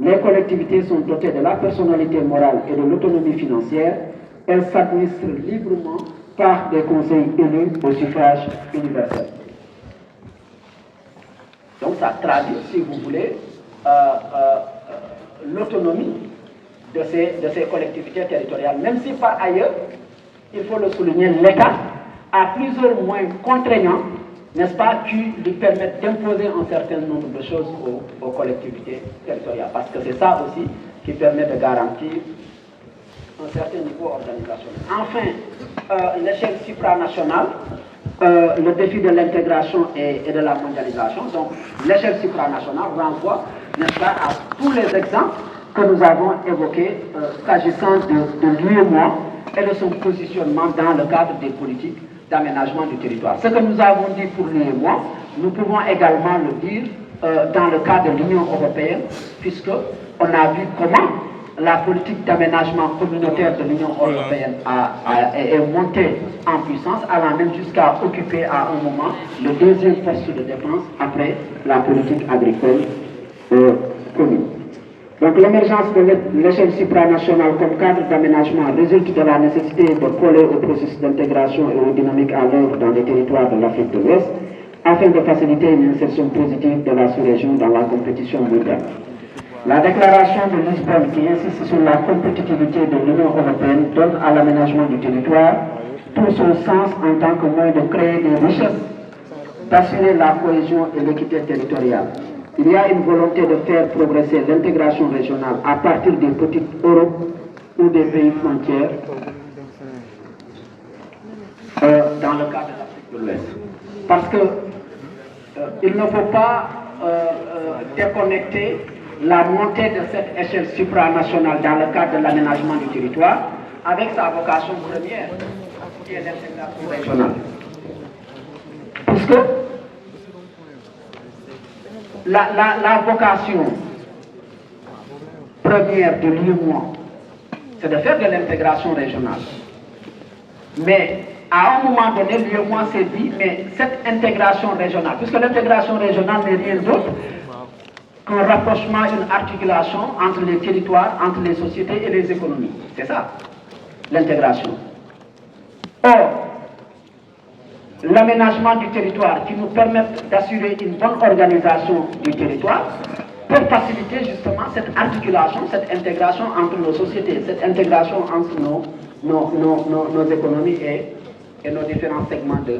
les collectivités sont dotées de la personnalité morale et de l'autonomie financière. Elles s'administrent librement par des conseils élus au suffrage universel. Donc ça traduit, si vous voulez, l'autonomie de ces collectivités territoriales, même si par ailleurs, il faut le souligner, l'État a plusieurs moyens contraignants, n'est-ce pas, qui lui permettent d'imposer un certain nombre de choses aux collectivités territoriales, parce que c'est ça aussi qui permet de garantir un certain niveau organisationnel. Enfin, l'échelle supranationale, le défi de l'intégration et de la mondialisation. Donc, l'échelle supranationale renvoie, n'est-ce pas, à tous les exemples que nous avons évoqués s'agissant de l'UEMOA et de son positionnement dans le cadre des politiques d'aménagement du territoire. Ce que nous avons dit pour l'UEMOA, nous pouvons également le dire dans le cadre de l'Union européenne, puisqu'on a vu comment la politique d'aménagement communautaire de l'Union européenne est montée en puissance, allant même jusqu'à occuper à un moment le deuxième poste de défense après la politique agricole commune. Donc l'émergence de l'échelle supranationale comme cadre d'aménagement résulte de la nécessité de coller au processus d'intégration et aux dynamiques à l'œuvre dans les territoires de l'Afrique de l'Ouest, afin de faciliter une insertion positive de la sous-région dans la compétition mondiale. La déclaration de Lisbonne, qui insiste sur la compétitivité de l'Union européenne, donne à l'aménagement du territoire tout son sens en tant que moyen de créer des richesses, d'assurer la cohésion et l'équité territoriale. Il y a une volonté de faire progresser l'intégration régionale à partir des petites Europes ou des pays frontières dans le cadre de l'Afrique de l'Ouest. Parce qu'il ne faut pas déconnecter la montée de cette échelle supranationale dans le cadre de l'aménagement du territoire avec sa vocation première, qui est l'intégration régionale. Puisque la vocation première de l'UEMOA, c'est de faire de l'intégration régionale. Mais à un moment donné, l'UEMOA s'est dit, mais cette intégration régionale, puisque l'intégration régionale n'est rien d'autre qu'un rapprochement, une articulation entre les territoires, entre les sociétés et les économies. C'est ça, l'intégration. Or, l'aménagement du territoire qui nous permet d'assurer une bonne organisation du territoire peut faciliter justement cette articulation, cette intégration entre nos sociétés, cette intégration entre nos économies et nos différents segments de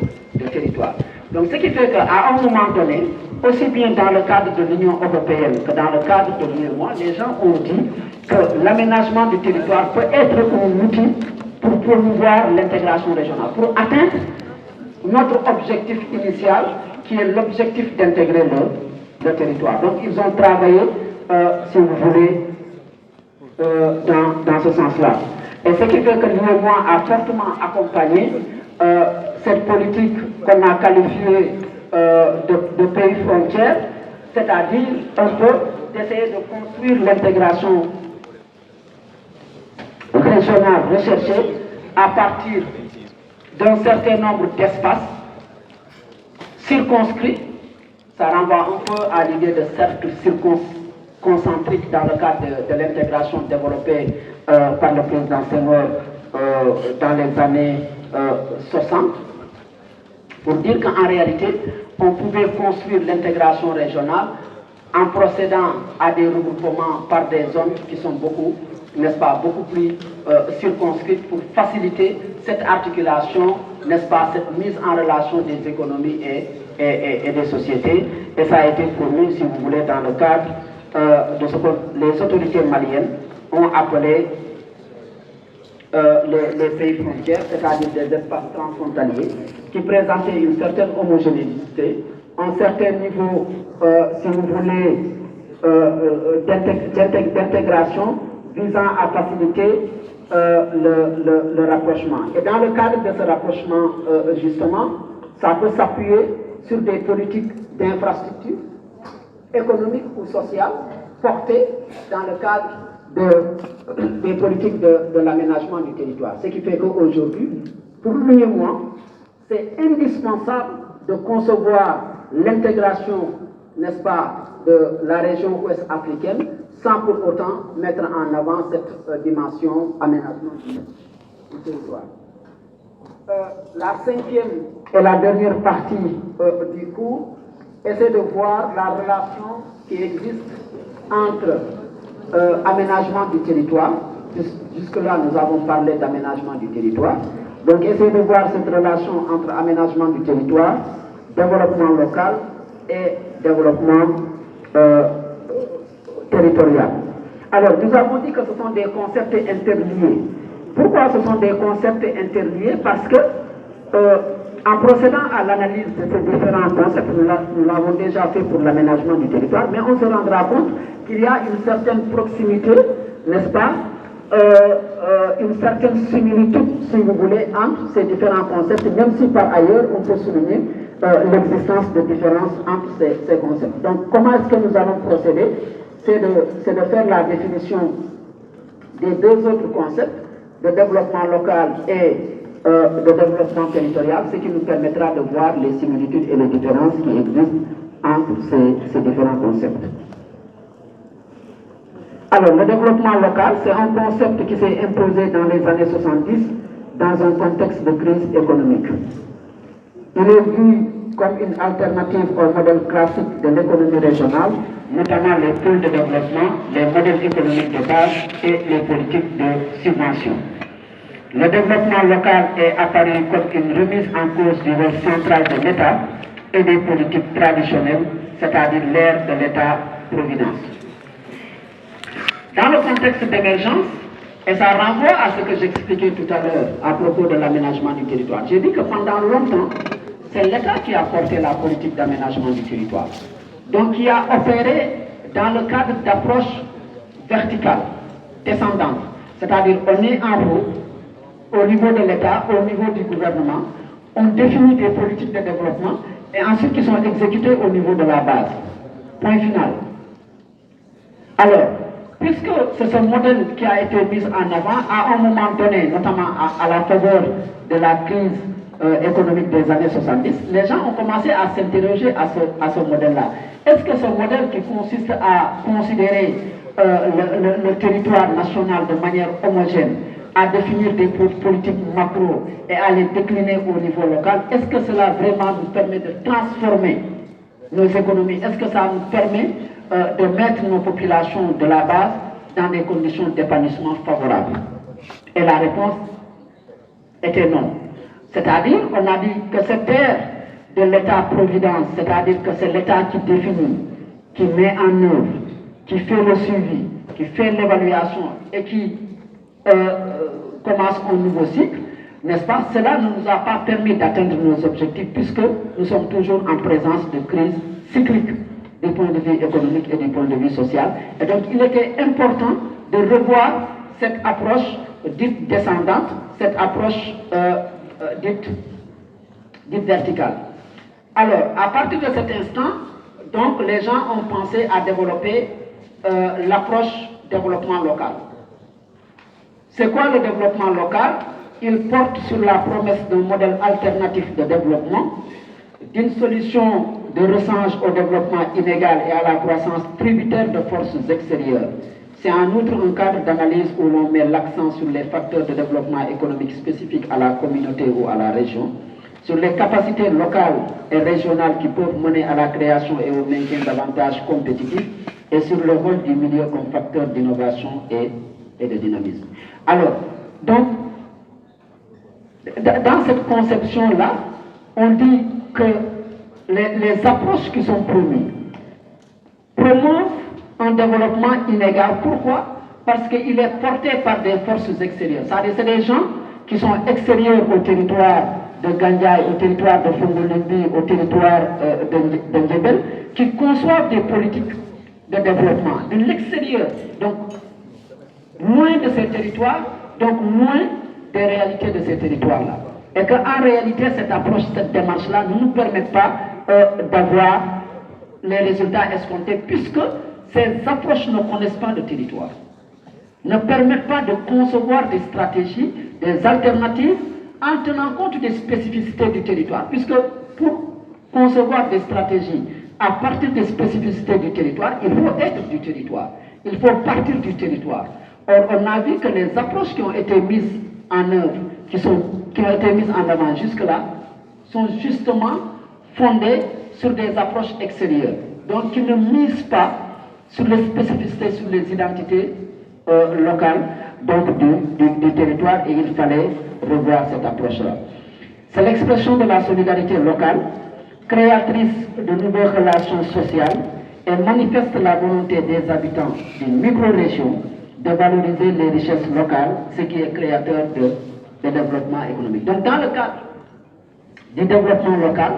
territoire. Donc ce qui fait qu'à un moment donné, aussi bien dans le cadre de l'Union européenne que dans le cadre de l'UEMOA, les gens ont dit que l'aménagement du territoire peut être un outil pour promouvoir l'intégration régionale, pour atteindre notre objectif initial qui est l'objectif d'intégrer le territoire. Donc ils ont travaillé, si vous voulez, dans ce sens-là. Et ce qui fait que l'UEMOA a fortement accompagné cette politique qu'on a qualifiée de pays frontières, c'est-à-dire un peu d'essayer de construire l'intégration régionale recherchée à partir d'un certain nombre d'espaces circonscrits. Ça renvoie un peu à l'idée de cercles circoncentriques dans le cadre de l'intégration développée par le président Senghor dans les années 60, pour dire qu'en réalité, on pouvait construire l'intégration régionale en procédant à des regroupements par des zones qui sont beaucoup, n'est-ce pas, beaucoup plus circonscrites pour faciliter cette articulation, n'est-ce pas, cette mise en relation des économies et des sociétés. Et ça a été promu, si vous voulez, dans le cadre de ce que les autorités maliennes ont appelé les pays frontières, c'est-à-dire des espaces transfrontaliers qui présentaient une certaine homogénéité, un certain niveau, si vous voulez, d'intégration visant à faciliter le rapprochement. Et dans le cadre de ce rapprochement, justement, ça peut s'appuyer sur des politiques d'infrastructure économiques ou sociales portées dans le cadre des politiques de l'aménagement du territoire. Ce qui fait qu'aujourd'hui, pour l'UEMOA, c'est indispensable de concevoir l'intégration, n'est-ce pas, de la région ouest africaine sans pour autant mettre en avant cette dimension aménagement du territoire. La cinquième et la dernière partie du cours essaie de voir la relation qui existe entre aménagement du territoire. Jusque-là, nous avons parlé d'aménagement du territoire. Donc, essayer de voir cette relation entre aménagement du territoire, développement local et développement territorial. Alors, nous avons dit que ce sont des concepts interliés. Pourquoi ce sont des concepts interliés? Parce que, en procédant à l'analyse de ces différents concepts, nous l'avons déjà fait pour l'aménagement du territoire, mais on se rendra compte qu'il y a une certaine proximité, n'est-ce pas, une certaine similitude, si vous voulez, entre ces différents concepts, même si par ailleurs on peut souligner l'existence de différences entre ces concepts. Donc, comment est-ce que nous allons procéder? C'est de faire la définition des deux autres concepts, de développement local et de développement territorial, ce qui nous permettra de voir les similitudes et les différences qui existent entre ces différents concepts. Alors, le développement local, c'est un concept qui s'est imposé dans les années 70 dans un contexte de crise économique. Il est vu comme une alternative au modèle classique de l'économie régionale, notamment les pôles de développement, les modèles économiques de base et les politiques de subvention. Le développement local est apparu comme une remise en cause du rôle central de l'État et des politiques traditionnelles, c'est-à-dire l'ère de l'État-providence. Dans le contexte d'émergence, et ça renvoie à ce que j'expliquais tout à l'heure à propos de l'aménagement du territoire. J'ai dit que pendant longtemps, c'est l'État qui a porté la politique d'aménagement du territoire. donc qui a opéré dans le cadre d'approche verticale, descendante. C'est-à-dire on est en haut, au niveau de l'État, au niveau du gouvernement, on définit des politiques de développement et ensuite qui sont exécutées au niveau de la base. Point final. Alors, puisque c'est ce modèle qui a été mis en avant à un moment donné, notamment à la faveur de la crise économique des années 70, les gens ont commencé à s'interroger à ce modèle-là. Est-ce que ce modèle qui consiste à considérer le territoire national de manière homogène, à définir des politiques macro et à les décliner au niveau local, est-ce que cela vraiment nous permet de transformer nos économies? Est-ce que ça nous permet de mettre nos populations de la base dans des conditions d'épanouissement favorables? Et la réponse était non. C'est-à-dire, on a dit que cette ère de l'État-providence, c'est-à-dire que c'est l'État qui définit, qui met en œuvre, qui fait le suivi, qui fait l'évaluation et qui commence un nouveau cycle, n'est-ce pas? Cela ne nous a pas permis d'atteindre nos objectifs puisque nous sommes toujours en présence de crises cycliques du point de vue économique et du point de vue social. Et donc il était important de revoir cette approche dite descendante, cette approche dite verticale. Alors, à partir de cet instant, donc les gens ont pensé à développer l'approche développement local. C'est quoi le développement local? Il porte sur la promesse d'un modèle alternatif de développement, d'une solution de rechange au développement inégal et à la croissance tributaire de forces extérieures. C'est en outre un cadre d'analyse où l'on met l'accent sur les facteurs de développement économique spécifiques à la communauté ou à la région, sur les capacités locales et régionales qui peuvent mener à la création et au maintien d'avantages compétitifs, et sur le rôle du milieu comme facteur d'innovation et de dynamisme. Alors, donc, dans cette conception-là, on dit que les approches qui sont promues promouvent un développement inégal. Pourquoi? Parce qu'il est porté par des forces extérieures. C'est-à-dire c'est des gens qui sont extérieurs au territoire de Gandiaï, au territoire de Fongolimbi, au territoire de Ndjebel, qui conçoivent des politiques de développement de l'extérieur. Donc, loin de ces territoires, donc loin des réalités de ces territoires-là. Et qu'en réalité, cette approche, cette démarche-là ne nous permet pas d'avoir les résultats escomptés, puisque ces approches ne connaissent pas le territoire, ne permettent pas de concevoir des stratégies, des alternatives, en tenant compte des spécificités du territoire, puisque pour concevoir des stratégies à partir des spécificités du territoire, il faut être du territoire, il faut partir du territoire. Or, on a vu que les approches qui ont été mises en œuvre, qui ont été mises en avant jusque-là, sont justement fondées sur des approches extérieures, donc qui ne misent pas sur les spécificités, sur les identités locales donc du territoire, et il fallait revoir cette approche-là. C'est l'expression de la solidarité locale, créatrice de nouvelles relations sociales, et manifeste la volonté des habitants d'une micro-région de valoriser les richesses locales, ce qui est créateur de développement économique. Donc dans le cadre du développement local,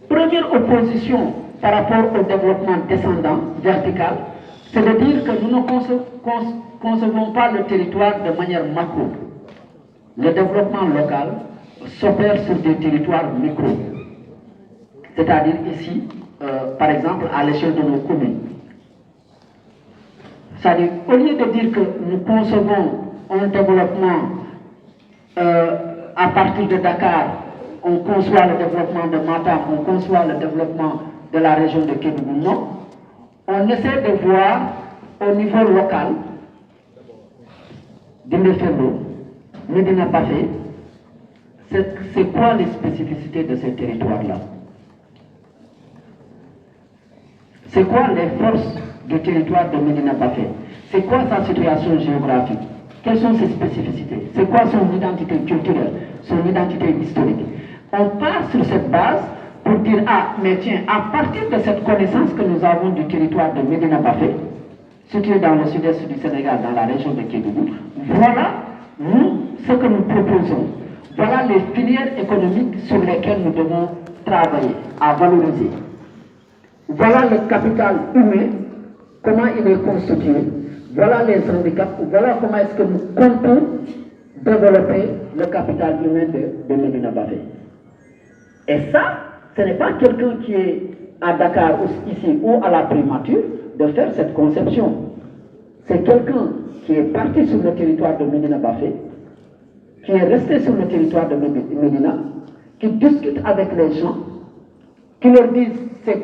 première opposition par rapport au développement descendant, vertical, c'est de dire que nous ne concevons pas le territoire de manière macro. Le développement local s'opère sur des territoires micro. C'est-à-dire ici, par exemple, à l'échelle de nos communes. C'est-à-dire, au lieu de dire que nous concevons un développement à partir de Dakar, on conçoit le développement de Matam, on conçoit le développement de la région de Kédougou, non. On essaie de voir au niveau local, d'Indefendo, Médina Bafé, c'est quoi les spécificités de ces territoires-là? C'est quoi les forces du territoire de Médina Bafé? C'est quoi sa situation géographique? Quelles sont ses spécificités? C'est quoi son identité culturelle, son identité historique? On part sur cette base pour dire, ah, mais tiens, à partir de cette connaissance que nous avons du territoire de Médina Bafé, situé dans le sud-est du Sénégal, dans la région de Kédougou, voilà, nous, ce que nous proposons. Voilà les filières économiques sur lesquelles nous devons travailler, à valoriser. Voilà le capital humain, comment il est constitué, voilà les handicaps, voilà comment est-ce que nous comptons développer le capital humain de Médina Bafé. Et ça, ce n'est pas quelqu'un qui est à Dakar ou ici ou à la primature de faire cette conception. C'est quelqu'un qui est parti sur le territoire de Médina Bafé, qui est resté sur le territoire de Médina, qui discute avec les gens, qui leur disent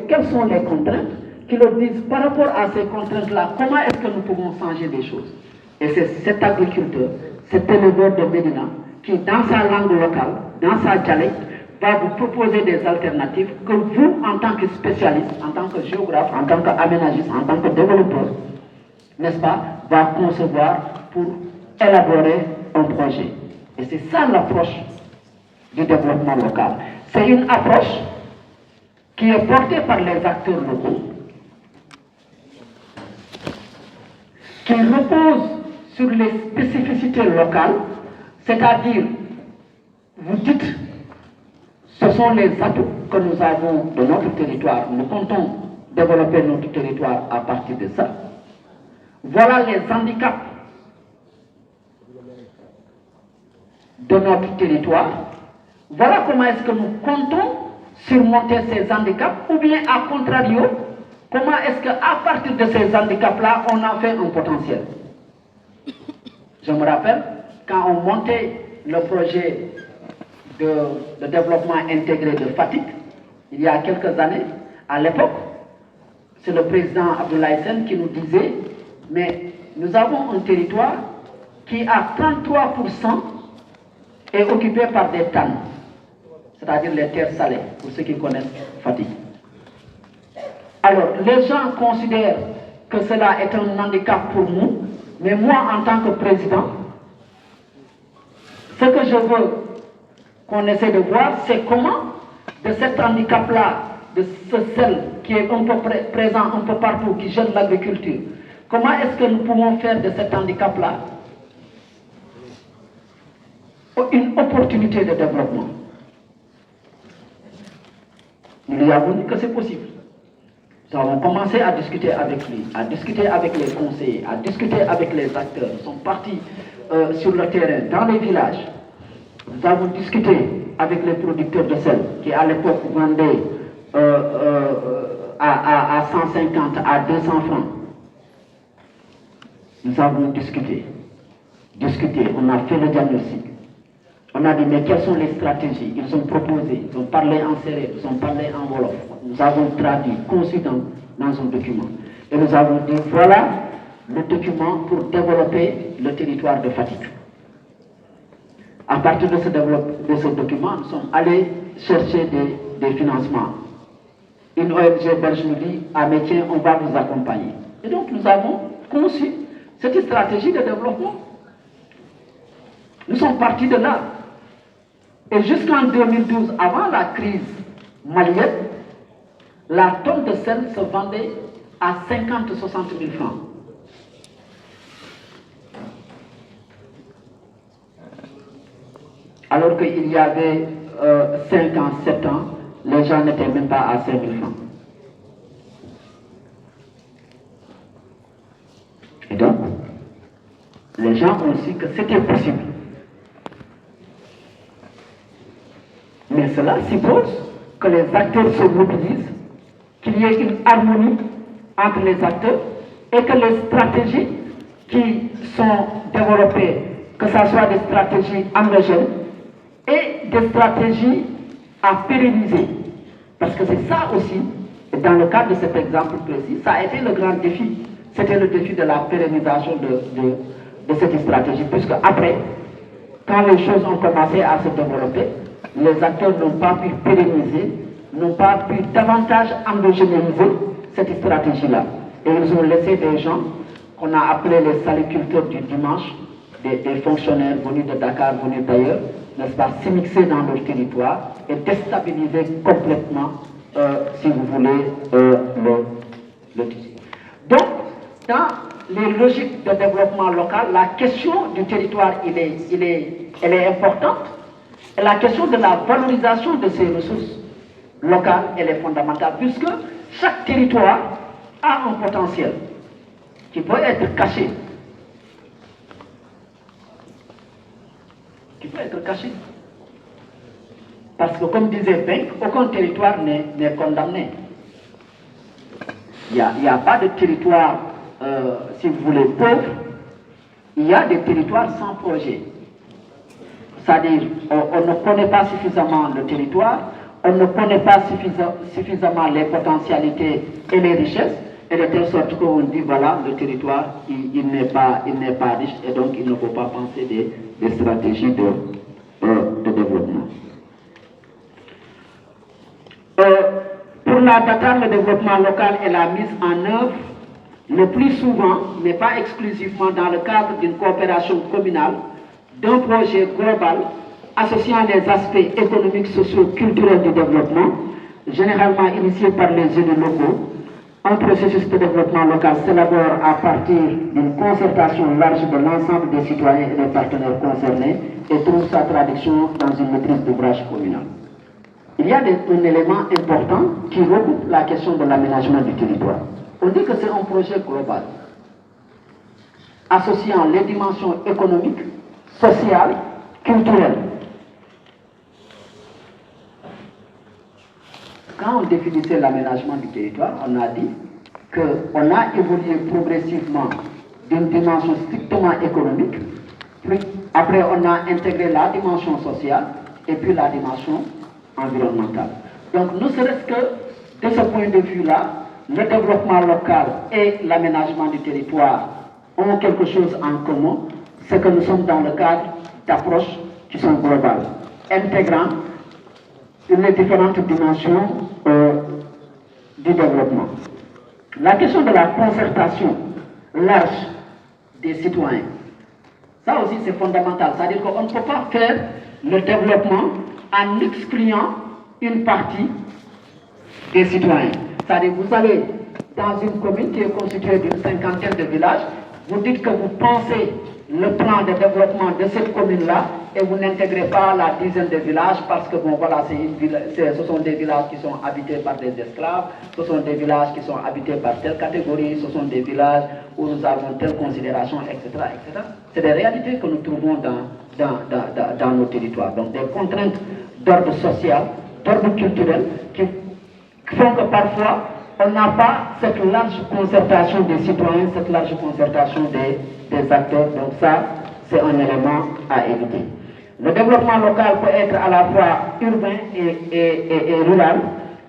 quelles sont les contraintes, qui leur disent par rapport à ces contraintes-là, comment est-ce que nous pouvons changer des choses. Et c'est cet agriculteur, cet éleveur de Médina, qui dans sa langue locale, dans sa dialecte, va vous proposer des alternatives que vous, en tant que spécialiste, en tant que géographe, en tant qu'aménagiste, en tant que développeur, n'est-ce pas, va concevoir pour élaborer un projet. Et c'est ça l'approche du développement local. C'est une approche qui est portée par les acteurs locaux, qui repose sur les spécificités locales, c'est-à-dire, vous dites, ce sont les atouts que nous avons de notre territoire. Nous comptons développer notre territoire à partir de ça. Voilà les handicaps de notre territoire. Voilà comment est-ce que nous comptons surmonter ces handicaps, ou bien à contrario, comment est-ce qu'à partir de ces handicaps-là, on en fait un potentiel. Je me rappelle, quand on montait le projet de développement intégré de Fatick, il y a quelques années, à l'époque, c'est le président Abdoulaye Sène qui nous disait, mais nous avons un territoire qui à 33% est occupé par des tannes, c'est-à-dire les terres salées, pour ceux qui connaissent Fatick. Alors, les gens considèrent que cela est un handicap pour nous, mais moi, en tant que président, ce que je veux qu'on essaie de voir, c'est comment, de cet handicap-là, de ce sel qui est un peu présent un peu partout, qui gêne l'agriculture, comment est-ce que nous pouvons faire de cet handicap-là une opportunité de développement. Nous lui avons dit que c'est possible. Nous avons commencé à discuter avec lui, à discuter avec les conseillers, à discuter avec les acteurs. Nous sommes partis sur le terrain, dans les villages. Nous avons discuté avec les producteurs de sel qui à l'époque vendaient à 150 à 200 francs. Nous avons discuté, on a fait le diagnostic. On a dit, mais quelles sont les stratégies? Ils ont proposé, ils ont parlé en sérère, ils ont parlé en wolof. Nous avons traduit, conçu dans un document. Et nous avons dit, voilà le document pour développer le territoire de Fatick. À partir de ce document, nous sommes allés chercher des financements. Une ONG belge nous dit, ah mais tiens, on va vous accompagner. Et donc nous avons conçu cette stratégie de développement. Nous sommes partis de là. Et jusqu'en 2012, avant la crise malienne, la tonne de sel se vendait à 50-60 000 francs. Alors qu'il y avait 5 ans, 7 ans, les gens n'étaient même pas à 5 000 francs. Et donc, les gens ont su que c'était possible. Mais cela suppose que les acteurs se mobilisent, qu'il y ait une harmonie entre les acteurs et que les stratégies qui sont développées, que ce soit des stratégies endogènes et des stratégies à pérenniser. Parce que c'est ça aussi, dans le cadre de cet exemple précis, ça a été le grand défi. C'était le défi de la pérennisation de cette stratégie, puisque après, quand les choses ont commencé à se développer, les acteurs n'ont pas pu pérenniser, n'ont pas pu davantage endogénéiser cette stratégie-là. Et ils ont laissé des gens qu'on a appelés les saliculteurs du dimanche, des fonctionnaires venus de Dakar, venus d'ailleurs, n'est-ce pas, s'immiscer dans leur territoire et déstabiliser complètement, si vous voulez, le tissu. Donc, dans les logiques de développement local, la question du territoire, elle est importante. La question de la valorisation de ces ressources locales, elle est fondamentale, puisque chaque territoire a un potentiel qui peut être caché. Parce que, comme disait Benck, aucun territoire n'est condamné. Il n'y a pas de territoire, si vous voulez, pauvre. Il y a des territoires sans projet. C'est-à-dire, on ne connaît pas suffisamment le territoire, on ne connaît pas suffisamment les potentialités et les richesses, et de telle sorte qu'on dit, voilà, le territoire, il n'est pas riche, et donc il ne faut pas penser des stratégies de développement. Pour la data, le développement local et la mise en œuvre, le plus souvent, mais pas exclusivement dans le cadre d'une coopération communale, d'un projet global associant les aspects économiques, sociaux, culturels du développement, généralement initié par les élus locaux. Un processus de développement local s'élabore à partir d'une concertation large de l'ensemble des citoyens et des partenaires concernés et trouve sa traduction dans une maîtrise d'ouvrage communal. Il y a un élément important qui regroupe la question de l'aménagement du territoire. On dit que c'est un projet global, associant les dimensions économiques, sociales, culturelles. Quand on définissait l'aménagement du territoire, on a dit qu'on a évolué progressivement d'une dimension strictement économique, puis après on a intégré la dimension sociale et puis la dimension environnementale. Donc, ne serait-ce que de ce point de vue-là, le développement local et l'aménagement du territoire ont quelque chose en commun, c'est que nous sommes dans le cadre d'approches qui sont globales, intégrant les différentes dimensions du développement. La question de la concertation large des citoyens, ça aussi c'est fondamental, c'est-à-dire qu'on ne peut pas faire le développement en excluant une partie des citoyens. C'est-à-dire vous allez dans une commune qui est constituée d'une cinquantaine de villages, vous dites que vous pensez le plan de développement de cette commune-là et vous n'intégrez pas la dizaine de villages parce que bon voilà, ce sont des villages qui sont habités par des esclaves, ce sont des villages qui sont habités par telle catégorie, ce sont des villages où nous avons telle considération, etc. etc. C'est des réalités que nous trouvons dans nos territoires. Donc des contraintes d'ordre social, d'ordre culturel qui font que parfois on n'a pas cette large concertation des citoyens, cette large concertation des acteurs. Donc ça, c'est un élément à éviter. Le développement local peut être à la fois urbain et rural.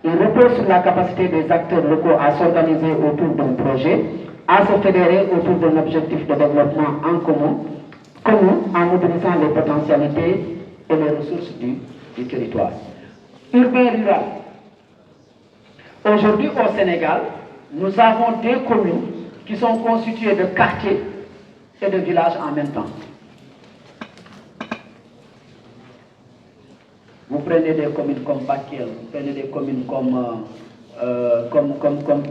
Il repose sur la capacité des acteurs locaux à s'organiser autour d'un projet, à se fédérer autour d'un objectif de développement en commun en mobilisant les potentialités et les ressources du territoire. Urbain-rural. Aujourd'hui au Sénégal, nous avons deux communes qui sont constituées de quartiers et de villages en même temps. Vous prenez des communes comme Bakel, vous prenez des communes comme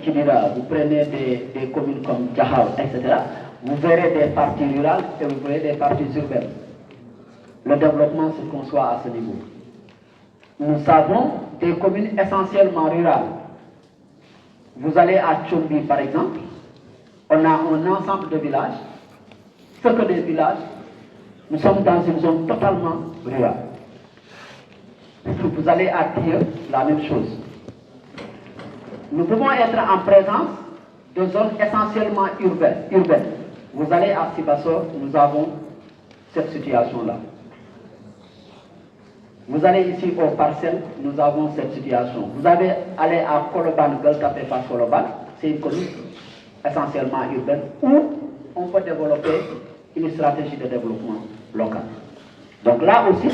Kidira, vous prenez des communes comme Djahao, etc. Vous verrez des parties rurales et vous verrez des parties urbaines. Le développement se conçoit à ce niveau. Nous avons des communes essentiellement rurales. Vous allez à Tchombi par exemple, on a un ensemble de villages, ce que des villages, nous sommes dans une zone totalement rurale. Vous allez à Thieu, la même chose. Nous pouvons être en présence de zones essentiellement urbaines. Vous allez à Sibassor, nous avons cette situation-là. Vous allez ici aux parcelles, nous avons cette situation. Vous allez aller à Koloban, Gueltapé, Koloban, c'est une commune essentiellement urbaine où on peut développer une stratégie de développement local. Donc là aussi,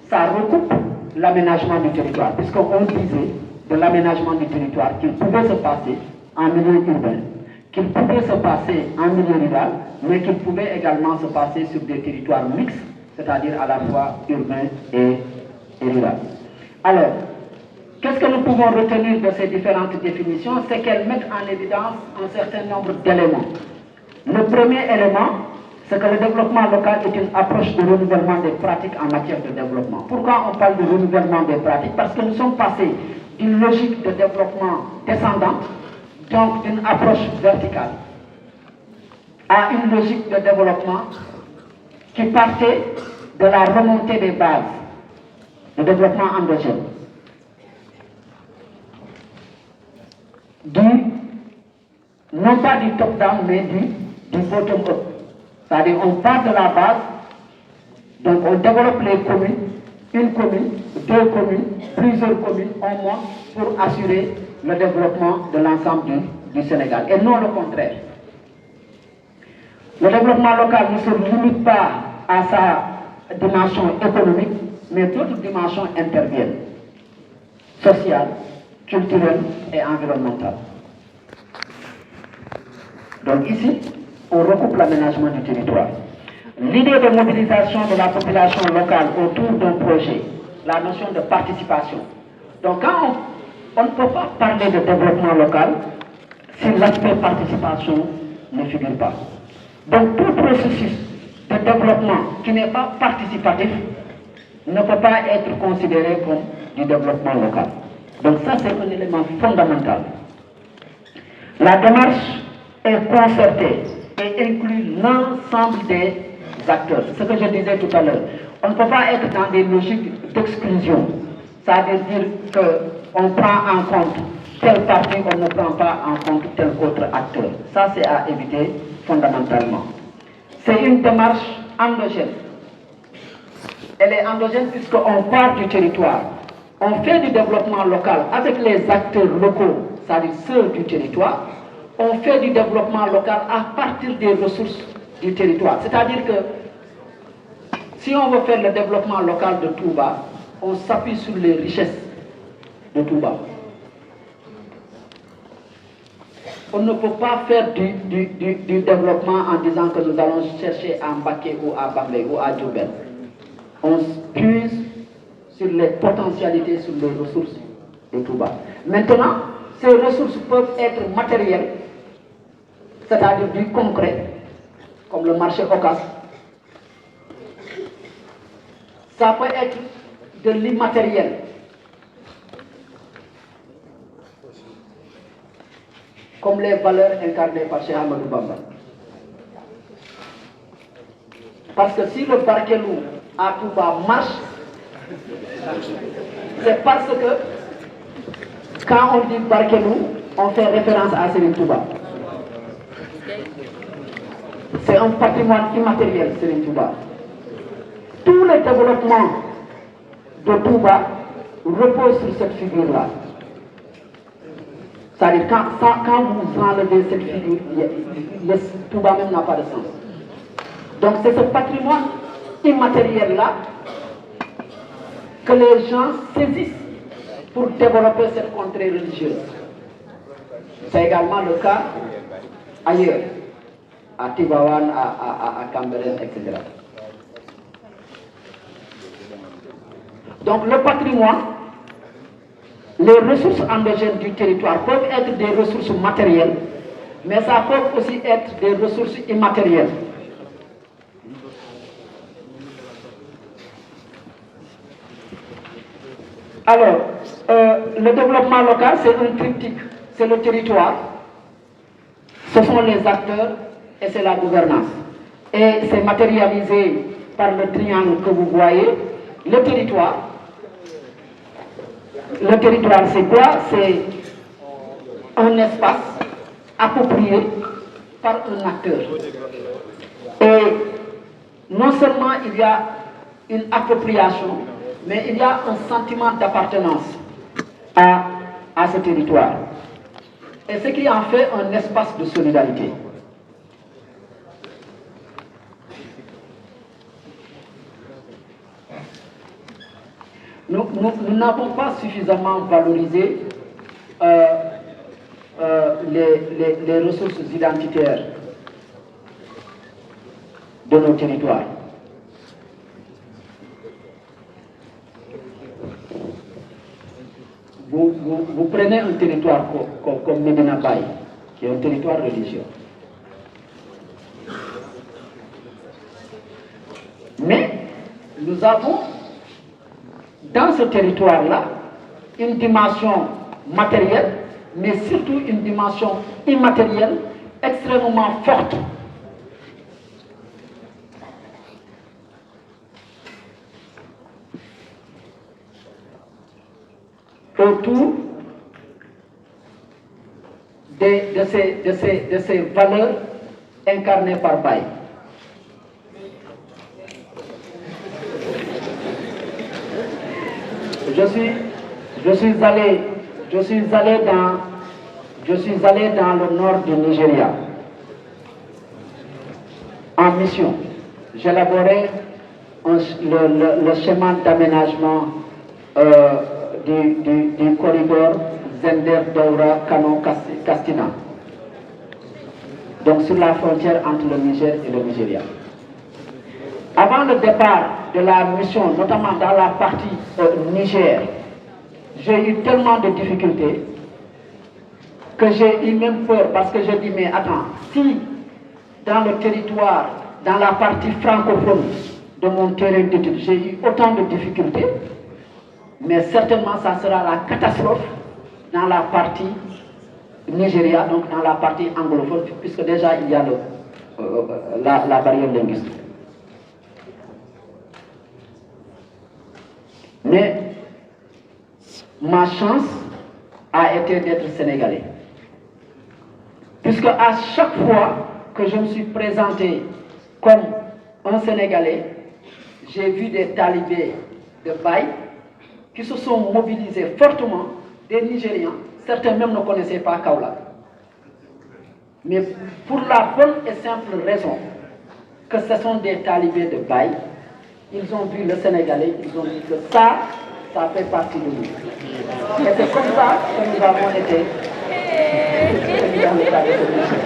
ça recoupe l'aménagement du territoire, puisqu'on disait de l'aménagement du territoire qu'il pouvait se passer en milieu urbain, qu'il pouvait se passer en milieu rural, mais qu'il pouvait également se passer sur des territoires mixtes, c'est-à-dire à la fois urbains et rural. Alors, qu'est-ce que nous pouvons retenir de ces différentes définitions? C'est qu'elles mettent en évidence un certain nombre d'éléments. Le premier élément, c'est que le développement local est une approche de renouvellement des pratiques en matière de développement. Pourquoi on parle de renouvellement des pratiques? Parce que nous sommes passés d'une logique de développement descendante, donc d'une approche verticale, à une logique de développement qui partait de la remontée des bases, le développement endogène, non pas du top-down, mais du bottom-up. C'est-à-dire on part de la base, donc on développe les communes, une commune, deux communes, plusieurs communes, au moins, pour assurer le développement de l'ensemble du Sénégal, et non le contraire. Le développement local ne se limite pas à sa dimension économique, mais d'autres dimensions interviennent, sociales, culturelles et environnementales. Donc ici, on recoupe l'aménagement du territoire. L'idée de mobilisation de la population locale autour d'un projet, la notion de participation. Donc quand on ne peut pas parler de développement local si l'aspect participation ne figure pas. Donc tout processus de développement qui n'est pas participatif ne peut pas être considéré comme du développement local. Donc ça c'est un élément fondamental. La démarche est concertée et inclut l'ensemble des acteurs. C'est ce que je disais tout à l'heure. On ne peut pas être dans des logiques d'exclusion. Ça veut dire qu'on prend en compte telle partie, on ne prend pas en compte tel autre acteur. Ça c'est à éviter fondamentalement. C'est une démarche endogène. Elle est endogène puisqu'on part du territoire. On fait du développement local avec les acteurs locaux, c'est-à-dire ceux du territoire. On fait du développement local à partir des ressources du territoire. C'est-à-dire que si on veut faire le développement local de Touba, on s'appuie sur les richesses de Touba. On ne peut pas faire du développement en disant que nous allons chercher à Mbaké ou à Bambe ou à Djoubel. On puise sur les potentialités, sur les ressources de Touba. Maintenant, ces ressources peuvent être matérielles, c'est-à-dire du concret, comme le marché Ocas. Ça peut être de l'immatériel. Comme les valeurs incarnées par Cheikh Ahmadou Bamba. Parce que si le Barkelou à Touba marche, c'est parce que quand on dit Barkelou, on fait référence à Serigne Touba. C'est un patrimoine immatériel, Serigne Touba. Tout le développement de Touba repose sur cette figure-là. C'est-à-dire quand vous enlevez cette figure, Touba même n'a pas de sens. Donc c'est ce patrimoine immatériel-là que les gens saisissent pour développer cette contrée religieuse. C'est également le cas ailleurs, à Tivaouane, à Cambérène, etc. Donc le patrimoine, les ressources endogènes du territoire peuvent être des ressources matérielles, mais ça peut aussi être des ressources immatérielles. Alors, le développement local, c'est un triptyque. C'est le territoire, ce sont les acteurs et c'est la gouvernance. Et c'est matérialisé par le triangle que vous voyez. Le territoire, c'est quoi? C'est un espace approprié par un acteur. Et non seulement il y a une appropriation, mais il y a un sentiment d'appartenance à ce territoire. Et ce qui en fait un espace de solidarité. Nous n'avons pas suffisamment valorisé les ressources identitaires de nos territoires. Vous prenez un territoire comme Medina Baye, qui est un territoire religieux. Mais nous avons, dans ce territoire-là, une dimension matérielle, mais surtout une dimension immatérielle extrêmement forte. Autour de ces valeurs incarnées par Baye. Je suis allé dans le nord du Nigeria en mission. J'élaborais le schéma d'aménagement du corridor Zender-Daura-Kano-Kastina, donc sur la frontière entre le Niger et le Nigeria. Avant le départ de la mission, notamment dans la partie Niger, j'ai eu tellement de difficultés que j'ai eu même peur, parce que je dis, mais attends, si dans le territoire, dans la partie francophone de mon terrain d'études, j'ai eu autant de difficultés, mais certainement ça sera la catastrophe dans la partie Nigeria, donc dans la partie anglophone, puisque déjà il y a la barrière linguistique. Mais ma chance a été d'être sénégalais. Puisque à chaque fois que je me suis présenté comme un Sénégalais, j'ai vu des talibés de Baye qui se sont mobilisés fortement, des Nigérians, certains même ne connaissaient pas Kaolack. Mais pour la bonne et simple raison que ce sont des talibés de Baye, ils ont vu le Sénégalais, ils ont dit que ça fait partie de nous. Et c'est comme ça que nous avons été dans le cadre de cette mission.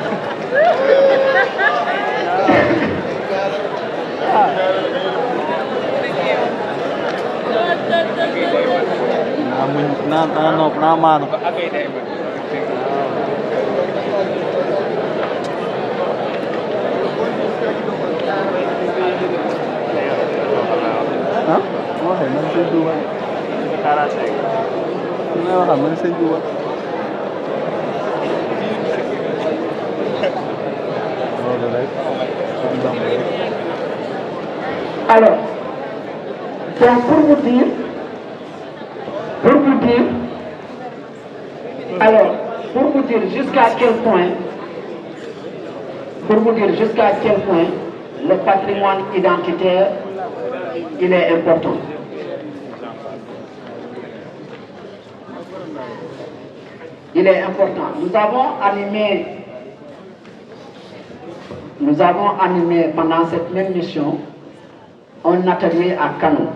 Alors, donc pour vous dire, jusqu'à quel point le patrimoine identitaire il est important. Il est important. Nous avons animé pendant cette même mission un atelier à Kano.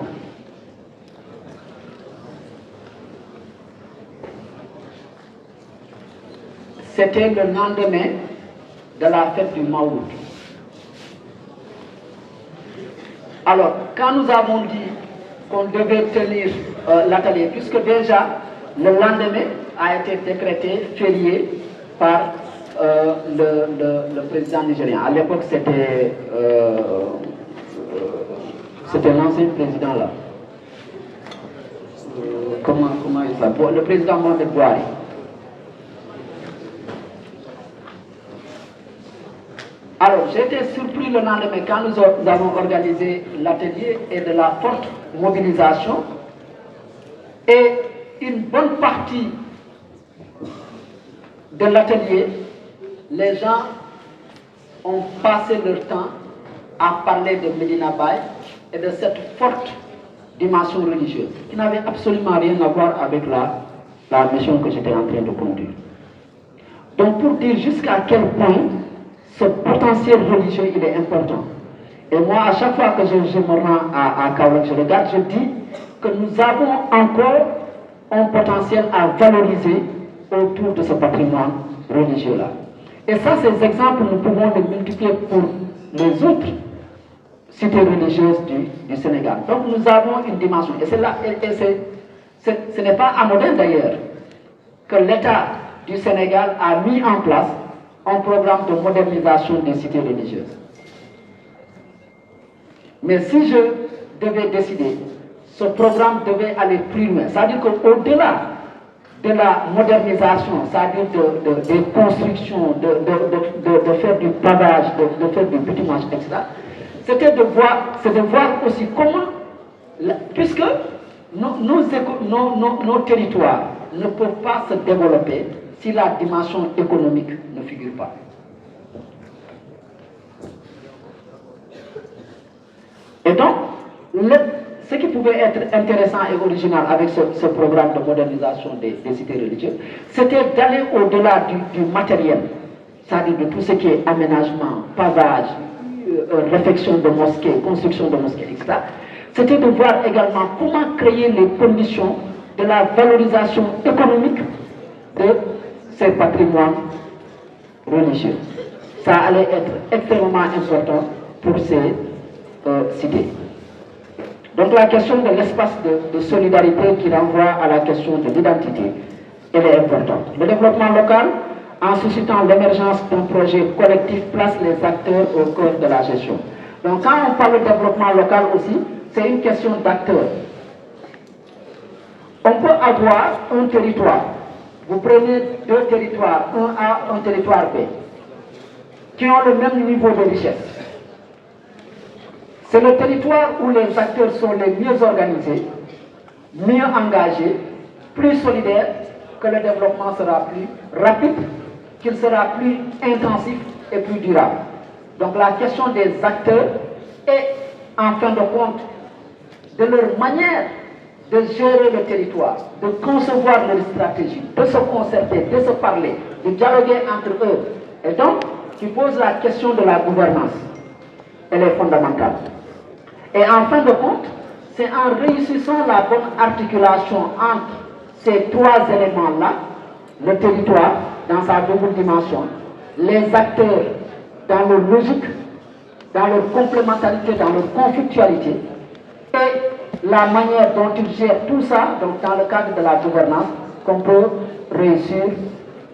C'était le lendemain de la fête du Maouloud. Alors, quand nous avons dit qu'on devait tenir l'atelier, puisque déjà le lendemain a été décrété férié par le président nigérien. À l'époque, c'était l'ancien président là. Comment il s'appelle? Le président Mohamed Bouhari. Alors, j'étais surpris le lendemain quand nous avons organisé l'atelier et de la forte mobilisation. Et une bonne partie de l'atelier, les gens ont passé leur temps à parler de Medina Baye et de cette forte dimension religieuse qui n'avait absolument rien à voir avec la mission que j'étais en train de conduire. Donc pour dire jusqu'à quel point ce potentiel religieux il est important. Et moi, à chaque fois que je me rends à Kaolack, je regarde, je dis que nous avons encore un potentiel à valoriser autour de ce patrimoine religieux-là. Et ça, ces exemples, nous pouvons les multiplier pour les autres cités religieuses du Sénégal. Donc nous avons une dimension. Et c'est là, ce n'est pas anodin d'ailleurs que l'État du Sénégal a mis en place un programme de modernisation des cités religieuses. Mais si je devais décider ce programme devait aller plus loin. C'est-à-dire qu'au-delà de la modernisation, c'est-à-dire des constructions, de faire du pavage, de faire du bitumage, etc., c'était de voir aussi comment, puisque nos territoires ne peuvent pas se développer si la dimension économique ne figure pas. Et donc, ce qui pouvait être intéressant et original avec ce programme de modernisation des cités religieuses, c'était d'aller au-delà du matériel, c'est-à-dire de tout ce qui est aménagement, pavage, réfection de mosquées, construction de mosquées, etc. C'était de voir également comment créer les conditions de la valorisation économique de ces patrimoines religieux. Ça allait être extrêmement important pour ces cités. Donc la question de l'espace de solidarité qui renvoie à la question de l'identité, elle est importante. Le développement local, en suscitant l'émergence d'un projet collectif, place les acteurs au cœur de la gestion. Donc quand on parle de développement local aussi, c'est une question d'acteurs. On peut avoir un territoire, vous prenez deux territoires, un A, un territoire B, qui ont le même niveau de richesse. C'est le territoire où les acteurs sont les mieux organisés, mieux engagés, plus solidaires, que le développement sera plus rapide, qu'il sera plus intensif et plus durable. Donc la question des acteurs est, en fin de compte, de leur manière de gérer le territoire, de concevoir leur stratégie, de se concerter, de se parler, de dialoguer entre eux. Et donc, qui pose la question de la gouvernance. Elle est fondamentale. Et en fin de compte, c'est en réussissant la bonne articulation entre ces trois éléments-là, le territoire dans sa double dimension, les acteurs dans leur logique, dans leur complémentarité, dans leur conflictualité, et la manière dont ils gèrent tout ça, donc dans le cadre de la gouvernance, qu'on peut réussir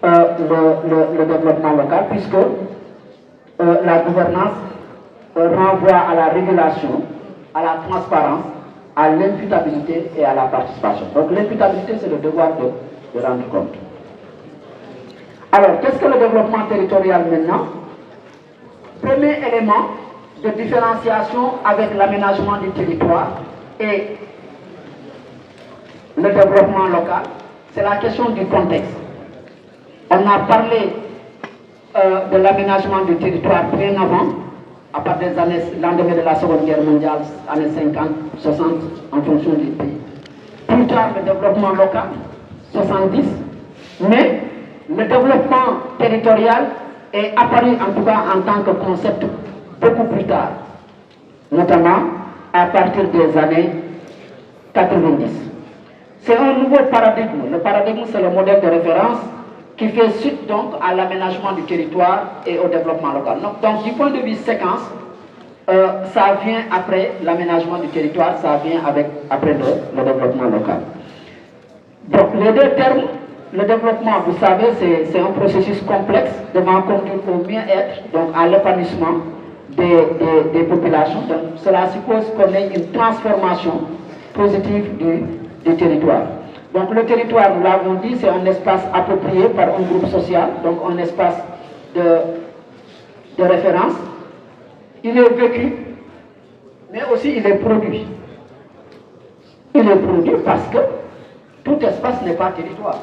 le développement local, puisque la gouvernance renvoie à la régulation, à la transparence, à l'imputabilité et à la participation. Donc l'imputabilité, c'est le devoir de rendre compte. Alors, qu'est-ce que le développement territorial maintenant? Premier élément de différenciation avec l'aménagement du territoire et le développement local, c'est la question du contexte. On a parlé de l'aménagement du territoire bien avant, à partir des années, lendemain de la Seconde Guerre mondiale, années 50, 60, en fonction du pays. Plus tard, le développement local, 70, mais le développement territorial est apparu en tout cas en tant que concept beaucoup plus tard, notamment à partir des années 90. C'est un nouveau paradigme. Le paradigme, c'est le modèle de référence qui fait suite donc à l'aménagement du territoire et au développement local. Donc du point de vue séquence, ça vient après l'aménagement du territoire, ça vient après le développement local. Donc les deux termes, le développement, vous savez, c'est un processus complexe devant conduire au mieux-être, donc à l'épanouissement des populations. Donc cela suppose qu'on ait une transformation positive du territoire. Donc le territoire, nous l'avons dit, c'est un espace approprié par un groupe social, donc un espace de référence. Il est vécu, mais aussi il est produit. Il est produit parce que tout espace n'est pas territoire.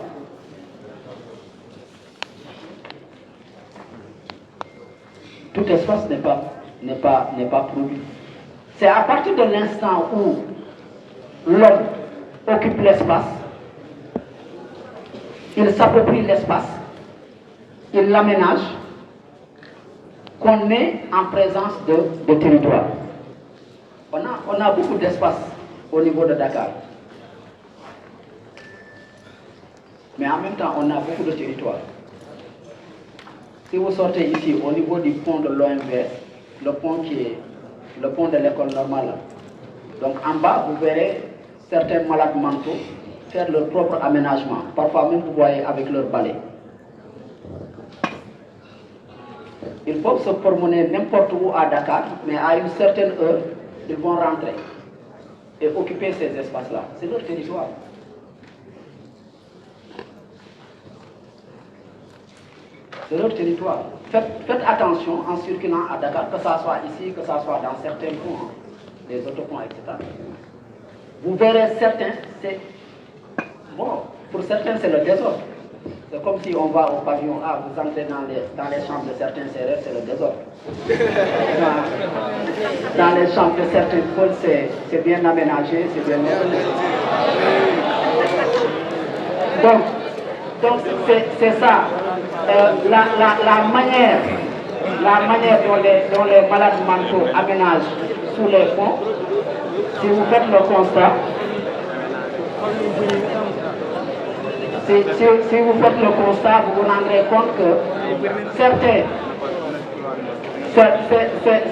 Tout espace n'est pas produit. C'est à partir de l'instant où l'homme occupe l'espace, il s'approprie l'espace, il l'aménage, qu'on est en présence de territoire. On a beaucoup d'espace au niveau de Dakar. Mais en même temps, on a beaucoup de territoire. Si vous sortez ici, au niveau du pont de l'OMVS, le pont qui est le pont de l'école normale, donc en bas, vous verrez certains malades mentaux faire leur propre aménagement. Parfois même, vous voyez avec leur balai. Ils peuvent se promener n'importe où à Dakar, mais à une certaine heure, ils vont rentrer. et occuper ces espaces-là. C'est leur territoire. C'est leur territoire. Faites attention en circulant à Dakar, que ça soit ici, que ça soit dans certains ponts, les autoponts, etc. Vous verrez certains, bon, pour certains c'est le désordre. C'est comme si on va au pavillon A, vous entrez dans les chambres de certains serreurs, c'est le désordre. Dans les chambres de certains pôles, c'est bien aménagé, c'est bien organisé. Donc c'est ça. La manière dont les malades mentaux aménagent sous les ponts, si vous faites le constat, si vous faites le constat, vous vous rendrez compte que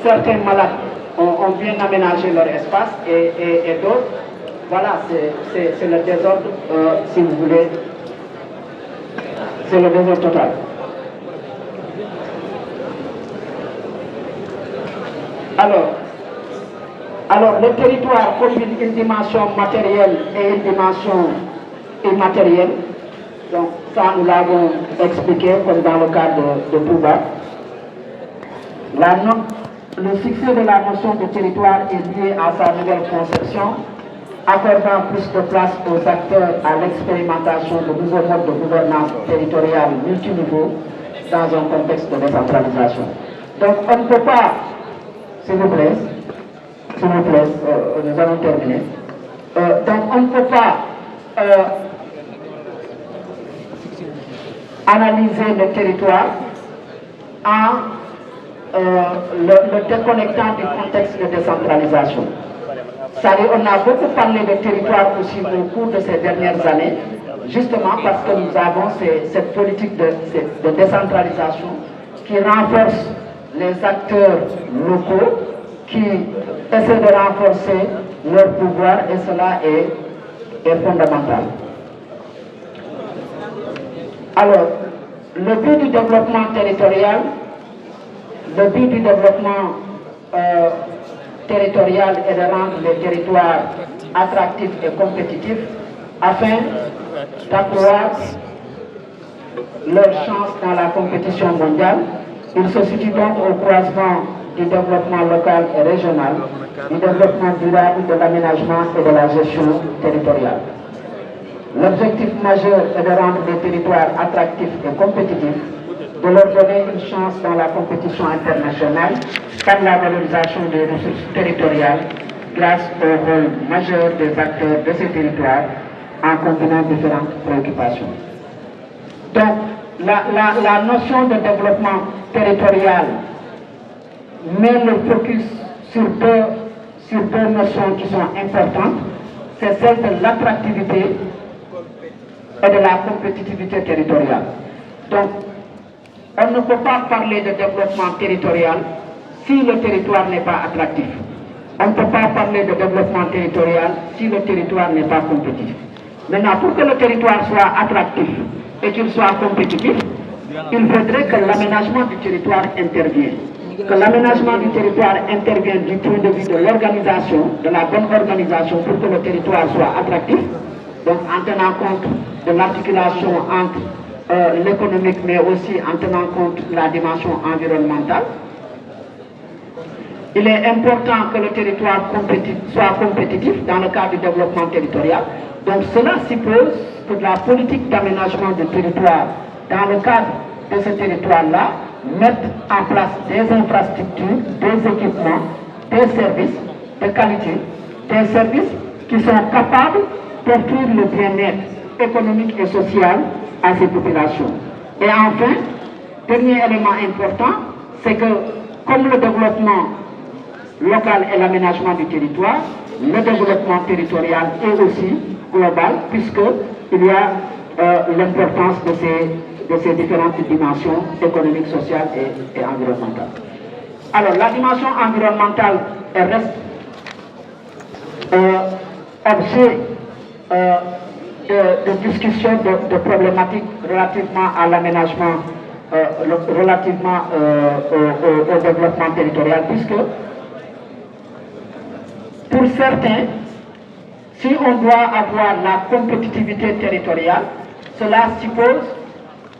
certains malades ont bien aménagé leur espace et d'autres, voilà, c'est le désordre, si vous voulez, c'est le désordre total. Alors, le territoire combine une dimension matérielle et une dimension immatérielle. Donc, ça, nous l'avons expliqué, comme dans le cas de Touba. Le succès de la notion de territoire est lié à sa nouvelle conception, accordant plus de place aux acteurs à l'expérimentation de nouveaux modes de gouvernance territoriale multiniveau dans un contexte de décentralisation. Donc, on ne peut pas, s'il vous plaît, nous allons terminer. Donc, on ne peut pas analyser le territoire en le déconnectant du contexte de décentralisation. On a beaucoup parlé de territoire aussi au cours de ces dernières années, justement parce que nous avons cette politique de décentralisation qui renforce les acteurs locaux, qui essaient de renforcer leur pouvoir, et cela est fondamental. Alors, le but du développement territorial, est de rendre les territoires attractifs et compétitifs afin d'accroître leurs chances dans la compétition mondiale. Il se situe donc au croisement du développement local et régional, du développement durable, de l'aménagement et de la gestion territoriale. L'objectif majeur est de rendre les territoires attractifs et compétitifs, de leur donner une chance dans la compétition internationale par la valorisation des ressources territoriales grâce au rôle majeur des acteurs de ces territoires en combinant différentes préoccupations. Donc, la notion de développement territorial met le focus sur deux notions qui sont importantes. C'est celle de l'attractivité et de la compétitivité territoriale. Donc, on ne peut pas parler de développement territorial si le territoire n'est pas attractif. On ne peut pas parler de développement territorial si le territoire n'est pas compétitif. Maintenant, pour que le territoire soit attractif et qu'il soit compétitif, il faudrait que l'aménagement du territoire intervienne. Que l'aménagement du territoire intervienne du point de vue de l'organisation, de la bonne organisation pour que le territoire soit attractif, donc en tenant compte de l'articulation entre l'économique, mais aussi en tenant compte de la dimension environnementale. Il est important que le territoire soit compétitif dans le cadre du développement territorial. Donc cela suppose que la politique d'aménagement du territoire, dans le cadre de ce territoire-là, mette en place des infrastructures, des équipements, des services de qualité, des services qui sont capables d'offrir le bien-être économique et social à ces populations. Et enfin, dernier élément important, c'est que comme le développement local et l'aménagement du territoire, le développement territorial est aussi global, puisqu'il y a l'importance de ces différentes dimensions économiques, sociales et environnementales. Alors, la dimension environnementale reste objet de discussion, de problématiques relativement à l'aménagement, relativement au développement territorial, puisque pour certains, Si on doit avoir la compétitivité territoriale, cela suppose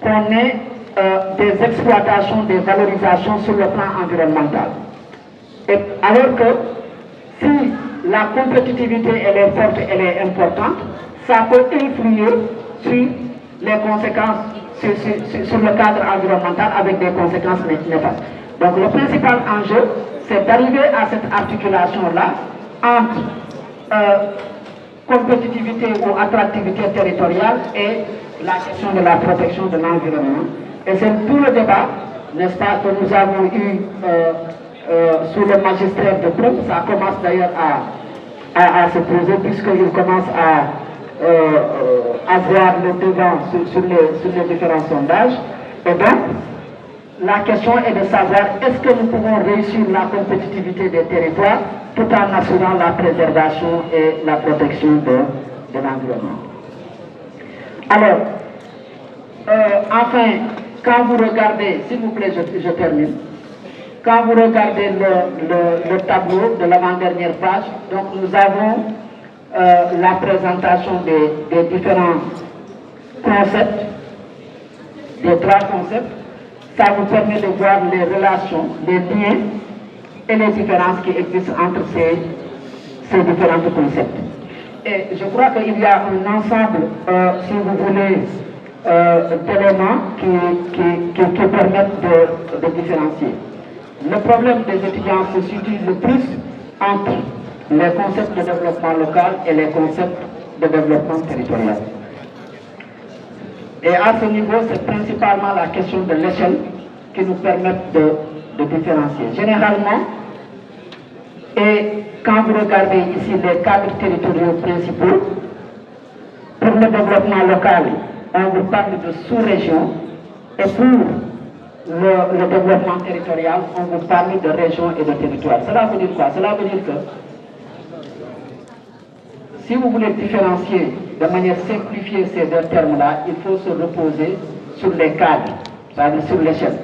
qu'on ait des exploitations, des valorisations sur le plan environnemental. Et alors que si la compétitivité elle est forte, elle est importante, ça peut influer sur les conséquences, sur le cadre environnemental avec des conséquences néfastes. Donc le principal enjeu, c'est d'arriver à cette articulation-là entre compétitivité ou attractivité territoriale et la question de la protection de l'environnement. Et c'est tout le débat, n'est-ce pas, que nous avons eu sous le magistère de Trump. Ça commence d'ailleurs à se poser puisqu'il commence à avoir le devant sur les différents sondages. Et donc, la question est de savoir est-ce que nous pouvons réussir la compétitivité des territoires tout en assurant la préservation et la protection de l'environnement. Alors, enfin, quand vous regardez, s'il vous plaît, je termine, quand vous regardez le tableau de l'avant-dernière page, donc nous avons la présentation des différents concepts, des trois concepts. Ça vous permet de voir les relations, les liens et les différences qui existent entre ces différents concepts. Et je crois qu'il y a un ensemble, si vous voulez, d'éléments qui permettent de différencier. Le problème des étudiants se situe le plus entre les concepts de développement local et les concepts de développement territorial. Et à ce niveau, c'est principalement la question de l'échelle qui nous permet de différencier. Généralement, et quand vous regardez ici les cadres territoriaux principaux, pour le développement local, on vous parle de sous-région, et pour le développement territorial, on vous parle de région et de territoire. Cela veut dire quoi? Cela veut dire que si vous voulez différencier de manière simplifiée ces deux termes-là, il faut se reposer sur les cadres, c'est-à-dire sur l'échelle.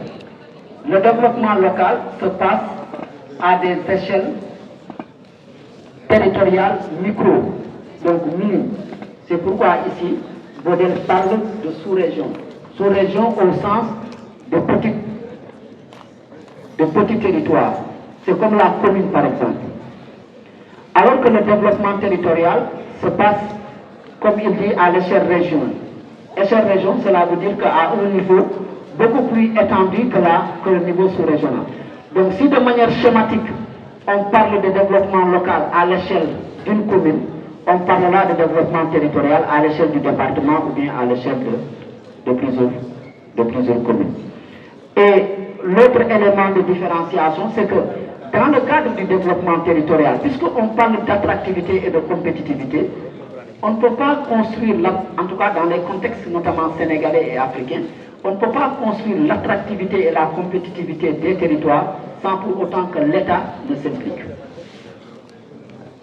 Le développement local se passe à des échelles territoriales micro, donc mini. C'est pourquoi ici, Baudel parle de sous-région. Sous-région au sens de petits territoires. C'est comme la commune par exemple. Alors que le développement territorial se passe, comme il dit, à l'échelle région. Échelle région, cela veut dire qu'à un niveau beaucoup plus étendu que le niveau sous-régional. Donc si de manière schématique, on parle de développement local à l'échelle d'une commune, on parlera de développement territorial à l'échelle du département ou bien à l'échelle de plusieurs communes. Et l'autre élément de différenciation, c'est que dans le cadre du développement territorial, puisqu'on parle d'attractivité et de compétitivité, on ne peut pas construire, en tout cas dans les contextes notamment sénégalais et africains, on ne peut pas construire l'attractivité et la compétitivité des territoires sans pour autant que l'État ne s'implique.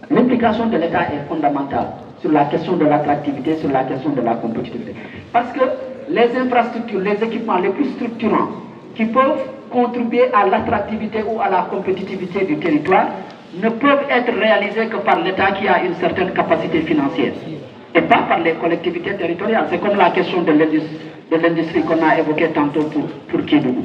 L'implication de l'État est fondamentale sur la question de l'attractivité, sur la question de la compétitivité. Parce que les infrastructures, les équipements les plus structurants qui peuvent contribuer à l'attractivité ou à la compétitivité du territoire ne peuvent être réalisés que par l'État qui a une certaine capacité financière et pas par les collectivités territoriales. C'est comme la question de l'industrie qu'on a évoquée tantôt pour Kédougou.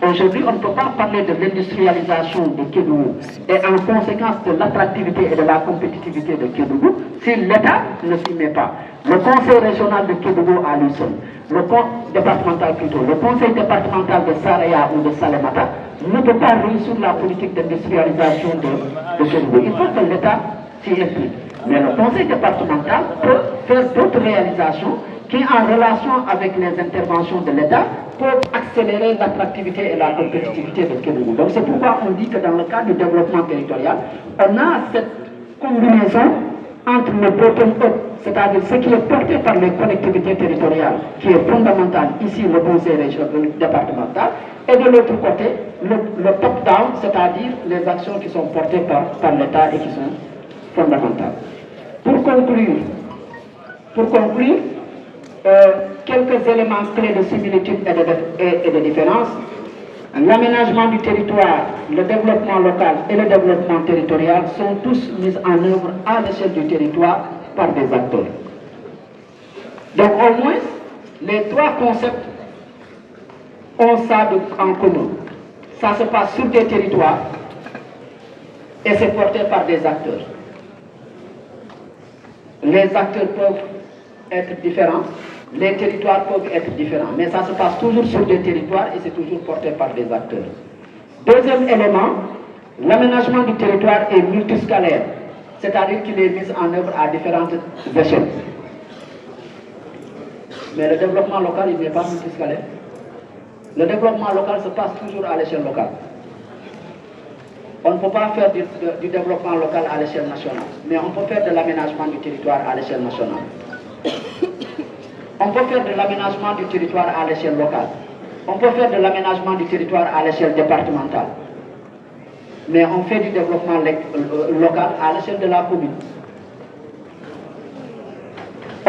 Aujourd'hui, on ne peut pas parler de l'industrialisation de Kédougou et en conséquence de l'attractivité et de la compétitivité de Kédougou si l'État ne s'y met pas. Le conseil régional de Kédougou à lui seul, le conseil départemental de Saraya ou de Salemata ne peut pas réussir la politique d'industrialisation de Kédougou. Il faut que l'État s'y implique. Mais le conseil départemental peut faire d'autres réalisations qui, en relation avec les interventions de l'État, peuvent accélérer l'attractivité et la compétitivité de Kédougou. Donc c'est pourquoi on dit que dans le cadre du développement territorial, on a cette combinaison entre le bottom-up, c'est-à-dire ce qui est porté par les collectivités territoriales, qui est fondamental, ici le conseil départemental, et de l'autre côté, le top-down, c'est-à-dire les actions qui sont portées par l'État et qui sont fondamentales. Pour conclure, quelques éléments clés de similitude et de différence. L'aménagement du territoire, le développement local et le développement territorial sont tous mis en œuvre à l'échelle du territoire par des acteurs. Donc au moins, les trois concepts ont ça en commun. Ça se passe sur des territoires et c'est porté par des acteurs. Les acteurs peuvent être différents, les territoires peuvent être différents, mais ça se passe toujours sur des territoires et c'est toujours porté par des acteurs. Deuxième élément, l'aménagement du territoire est multiscalaire, c'est-à-dire qu'il est mis en œuvre à différentes échelles. Mais le développement local, il n'est pas multiscalaire. Le développement local se passe toujours à l'échelle locale. On ne peut pas faire du développement local à l'échelle nationale, mais on peut faire de l'aménagement du territoire à l'échelle nationale. On peut faire de l'aménagement du territoire à l'échelle locale. On peut faire de l'aménagement du territoire à l'échelle départementale. Mais on fait du développement local à l'échelle de la commune.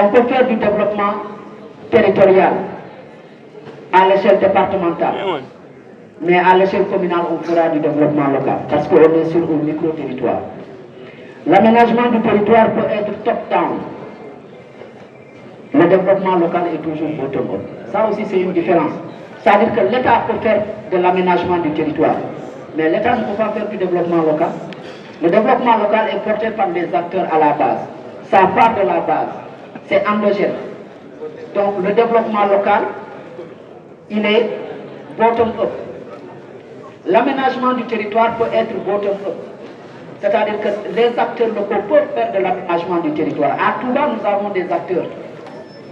On peut faire du développement territorial à l'échelle départementale. Mais à l'échelle communale, on fera du développement local parce qu'on est sur un micro-territoire. L'aménagement du territoire peut être top-down. Le développement local est toujours bottom-up. Ça aussi, c'est une différence. C'est-à-dire que l'État peut faire de l'aménagement du territoire, mais l'État ne peut pas faire du développement local. Le développement local est porté par les acteurs à la base. Ça part de la base. C'est endogène. Donc le développement local, il est bottom-up. L'aménagement du territoire peut être bottom-up. C'est-à-dire que les acteurs locaux peuvent faire de l'aménagement du territoire. À Touba, nous avons des acteurs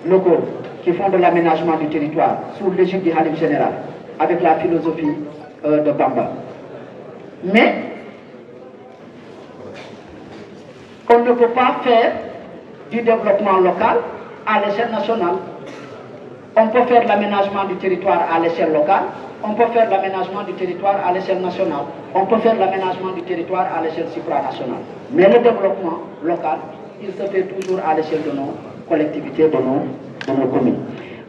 locaux qui font de l'aménagement du territoire sous l'égide du Khalif général, avec la philosophie de Bamba. Mais on ne peut pas faire du développement local à l'échelle nationale. On peut faire l'aménagement du territoire à l'échelle locale, on peut faire l'aménagement du territoire à l'échelle nationale, on peut faire l'aménagement du territoire à l'échelle supranationale. Mais le développement local, il se fait toujours à l'échelle de nos collectivités, de nos communes.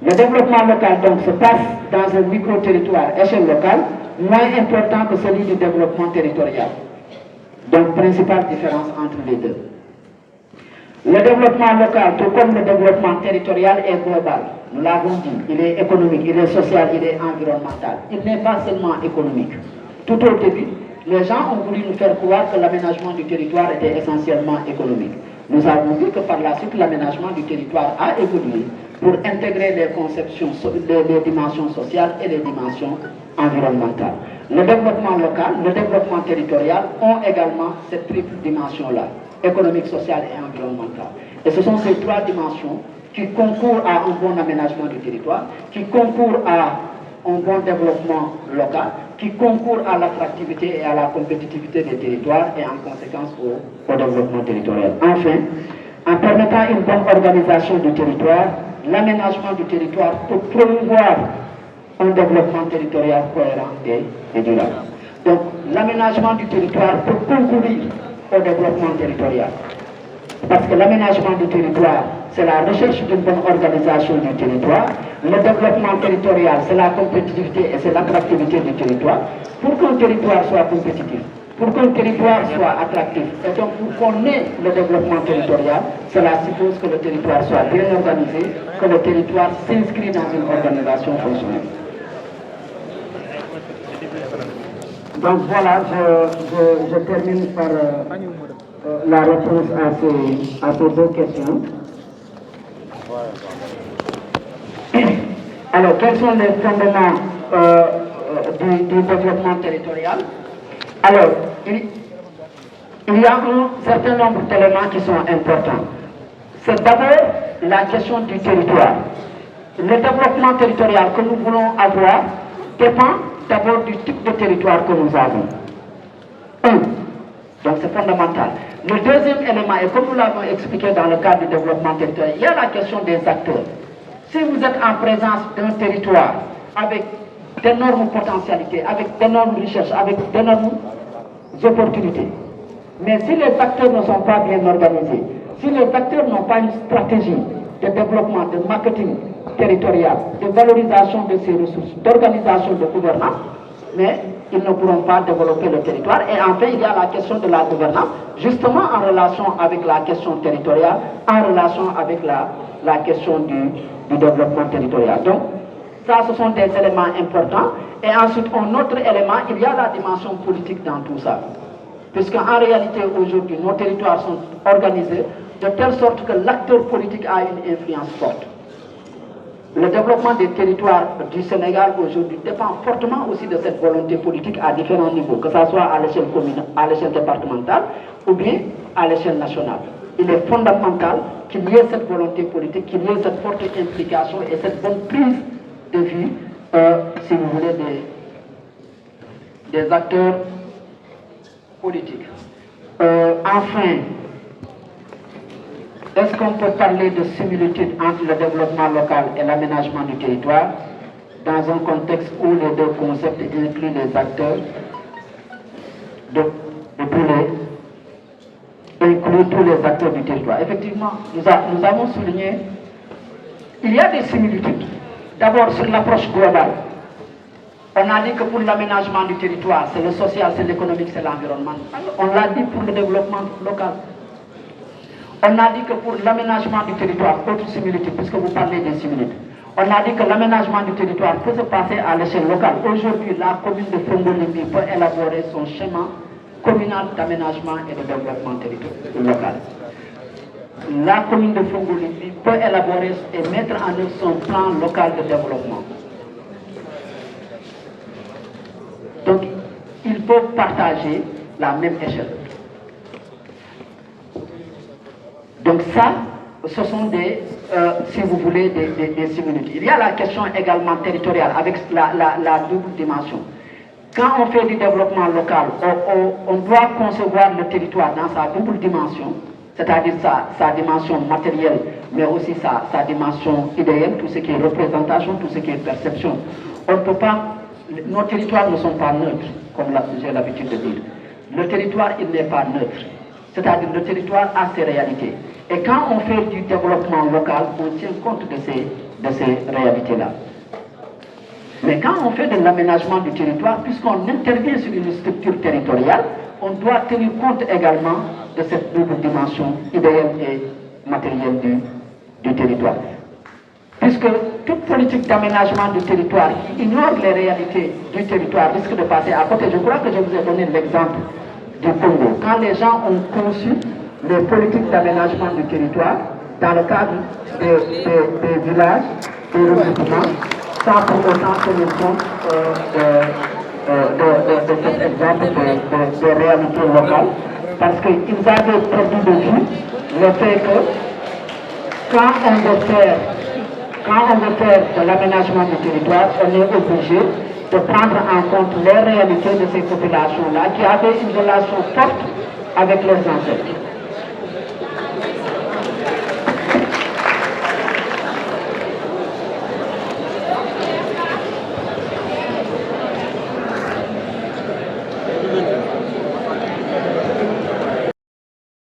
Le développement local donc se passe dans un micro-territoire échelle locale, moins important que celui du développement territorial. Donc, principale différence entre les deux. Le développement local, tout comme le développement territorial, est global. Nous l'avons dit, il est économique, il est social, il est environnemental. Il n'est pas seulement économique. Tout au début, les gens ont voulu nous faire croire que l'aménagement du territoire était essentiellement économique. Nous avons vu que par la suite, l'aménagement du territoire a évolué pour intégrer les conceptions, les dimensions sociales et les dimensions environnementales. Le développement local, le développement territorial ont également cette triple dimension-là, économique, sociale et environnementale. Et ce sont ces trois dimensions qui concourent à un bon aménagement du territoire, qui concourent à un bon développement local, qui concourent à l'attractivité et à la compétitivité des territoires et en conséquence au développement territorial. Enfin, en permettant une bonne organisation du territoire, l'aménagement du territoire peut promouvoir un développement territorial cohérent et durable. Donc, l'aménagement du territoire peut concourir au développement territorial. Parce que l'aménagement du territoire, c'est la recherche d'une bonne organisation du territoire. Le développement territorial, c'est la compétitivité et c'est l'attractivité du territoire. Pour qu'un territoire soit compétitif, pour qu'un territoire soit attractif, et donc pour qu'on ait le développement territorial, cela suppose que le territoire soit bien organisé, que le territoire s'inscrit dans une organisation fonctionnelle. Donc voilà, je termine par la réponse à ces deux questions. Alors, quels sont les fondements du développement territorial? Alors, il y a un certain nombre d'éléments qui sont importants. C'est d'abord la question du territoire. Le développement territorial que nous voulons avoir dépend d'abord du type de territoire que nous avons. Donc c'est fondamental. Le deuxième élément, et comme nous l'avons expliqué dans le cadre du développement territorial, il y a la question des acteurs. Si vous êtes en présence d'un territoire avec d'énormes potentialités, avec d'énormes richesses, avec d'énormes opportunités, mais si les acteurs ne sont pas bien organisés, si les acteurs n'ont pas une stratégie de développement, de marketing territorial, de valorisation de ces ressources, d'organisation de gouvernance, mais ils ne pourront pas développer le territoire. Et enfin, il y a la question de la gouvernance, justement en relation avec la question territoriale, en relation avec la question du développement territorial. Donc, ça, ce sont des éléments importants. Et ensuite, un autre élément, il y a la dimension politique dans tout ça. Puisqu'en réalité, aujourd'hui, nos territoires sont organisés de telle sorte que l'acteur politique a une influence forte. Le développement des territoires du Sénégal aujourd'hui dépend fortement aussi de cette volonté politique à différents niveaux, que ce soit à l'échelle communale, à l'échelle départementale ou bien à l'échelle nationale. Il est fondamental qu'il y ait cette volonté politique, qu'il y ait cette forte implication et cette bonne prise de vue, si vous voulez, des acteurs politiques. Enfin, est-ce qu'on peut parler de similitude entre le développement local et l'aménagement du territoire dans un contexte où les deux concepts incluent les acteurs incluent tous les acteurs du territoire? Effectivement, nous avons souligné il y a des similitudes. D'abord sur l'approche globale. On a dit que pour l'aménagement du territoire, c'est le social, c'est l'économique, c'est l'environnement. On l'a dit pour le développement local. On a dit que pour l'aménagement du territoire, autre similitude, puisque vous parlez des similitudes, on a dit que l'aménagement du territoire peut se passer à l'échelle locale. Aujourd'hui, la commune de Fongolimbi peut élaborer son schéma communal d'aménagement et de développement local. La commune de Fongolimbi peut élaborer et mettre en œuvre son plan local de développement. Donc, ils peuvent partager la même échelle. Donc ça, ce sont des, si vous voulez, des similitudes. Il y a la question également territoriale avec la double dimension. Quand on fait du développement local, on doit concevoir le territoire dans sa double dimension, c'est-à-dire sa dimension matérielle, mais aussi sa dimension idéale, tout ce qui est représentation, tout ce qui est perception. On ne peut pas, nos territoires ne sont pas neutres, comme j'ai l'habitude de dire. Le territoire, il n'est pas neutre. C'est-à-dire le territoire a ses réalités. Et quand on fait du développement local, on tient compte de ces réalités-là. Mais quand on fait de l'aménagement du territoire, puisqu'on intervient sur une structure territoriale, on doit tenir compte également de cette double dimension idéale et matérielle du territoire. Puisque toute politique d'aménagement du territoire qui ignore les réalités du territoire risque de passer à côté. Je crois que je vous ai donné l'exemple du Congo. Quand les gens ont conçu les politiques d'aménagement du territoire dans le cadre des villages, des regroupements, sans pour autant tenir compte de cet exemple des réalités locales, parce qu'ils avaient perdu de vue le fait que quand on veut faire de l'aménagement du territoire, on est obligé de prendre en compte les réalités de ces populations-là qui avaient une relation forte avec leurs ancêtres.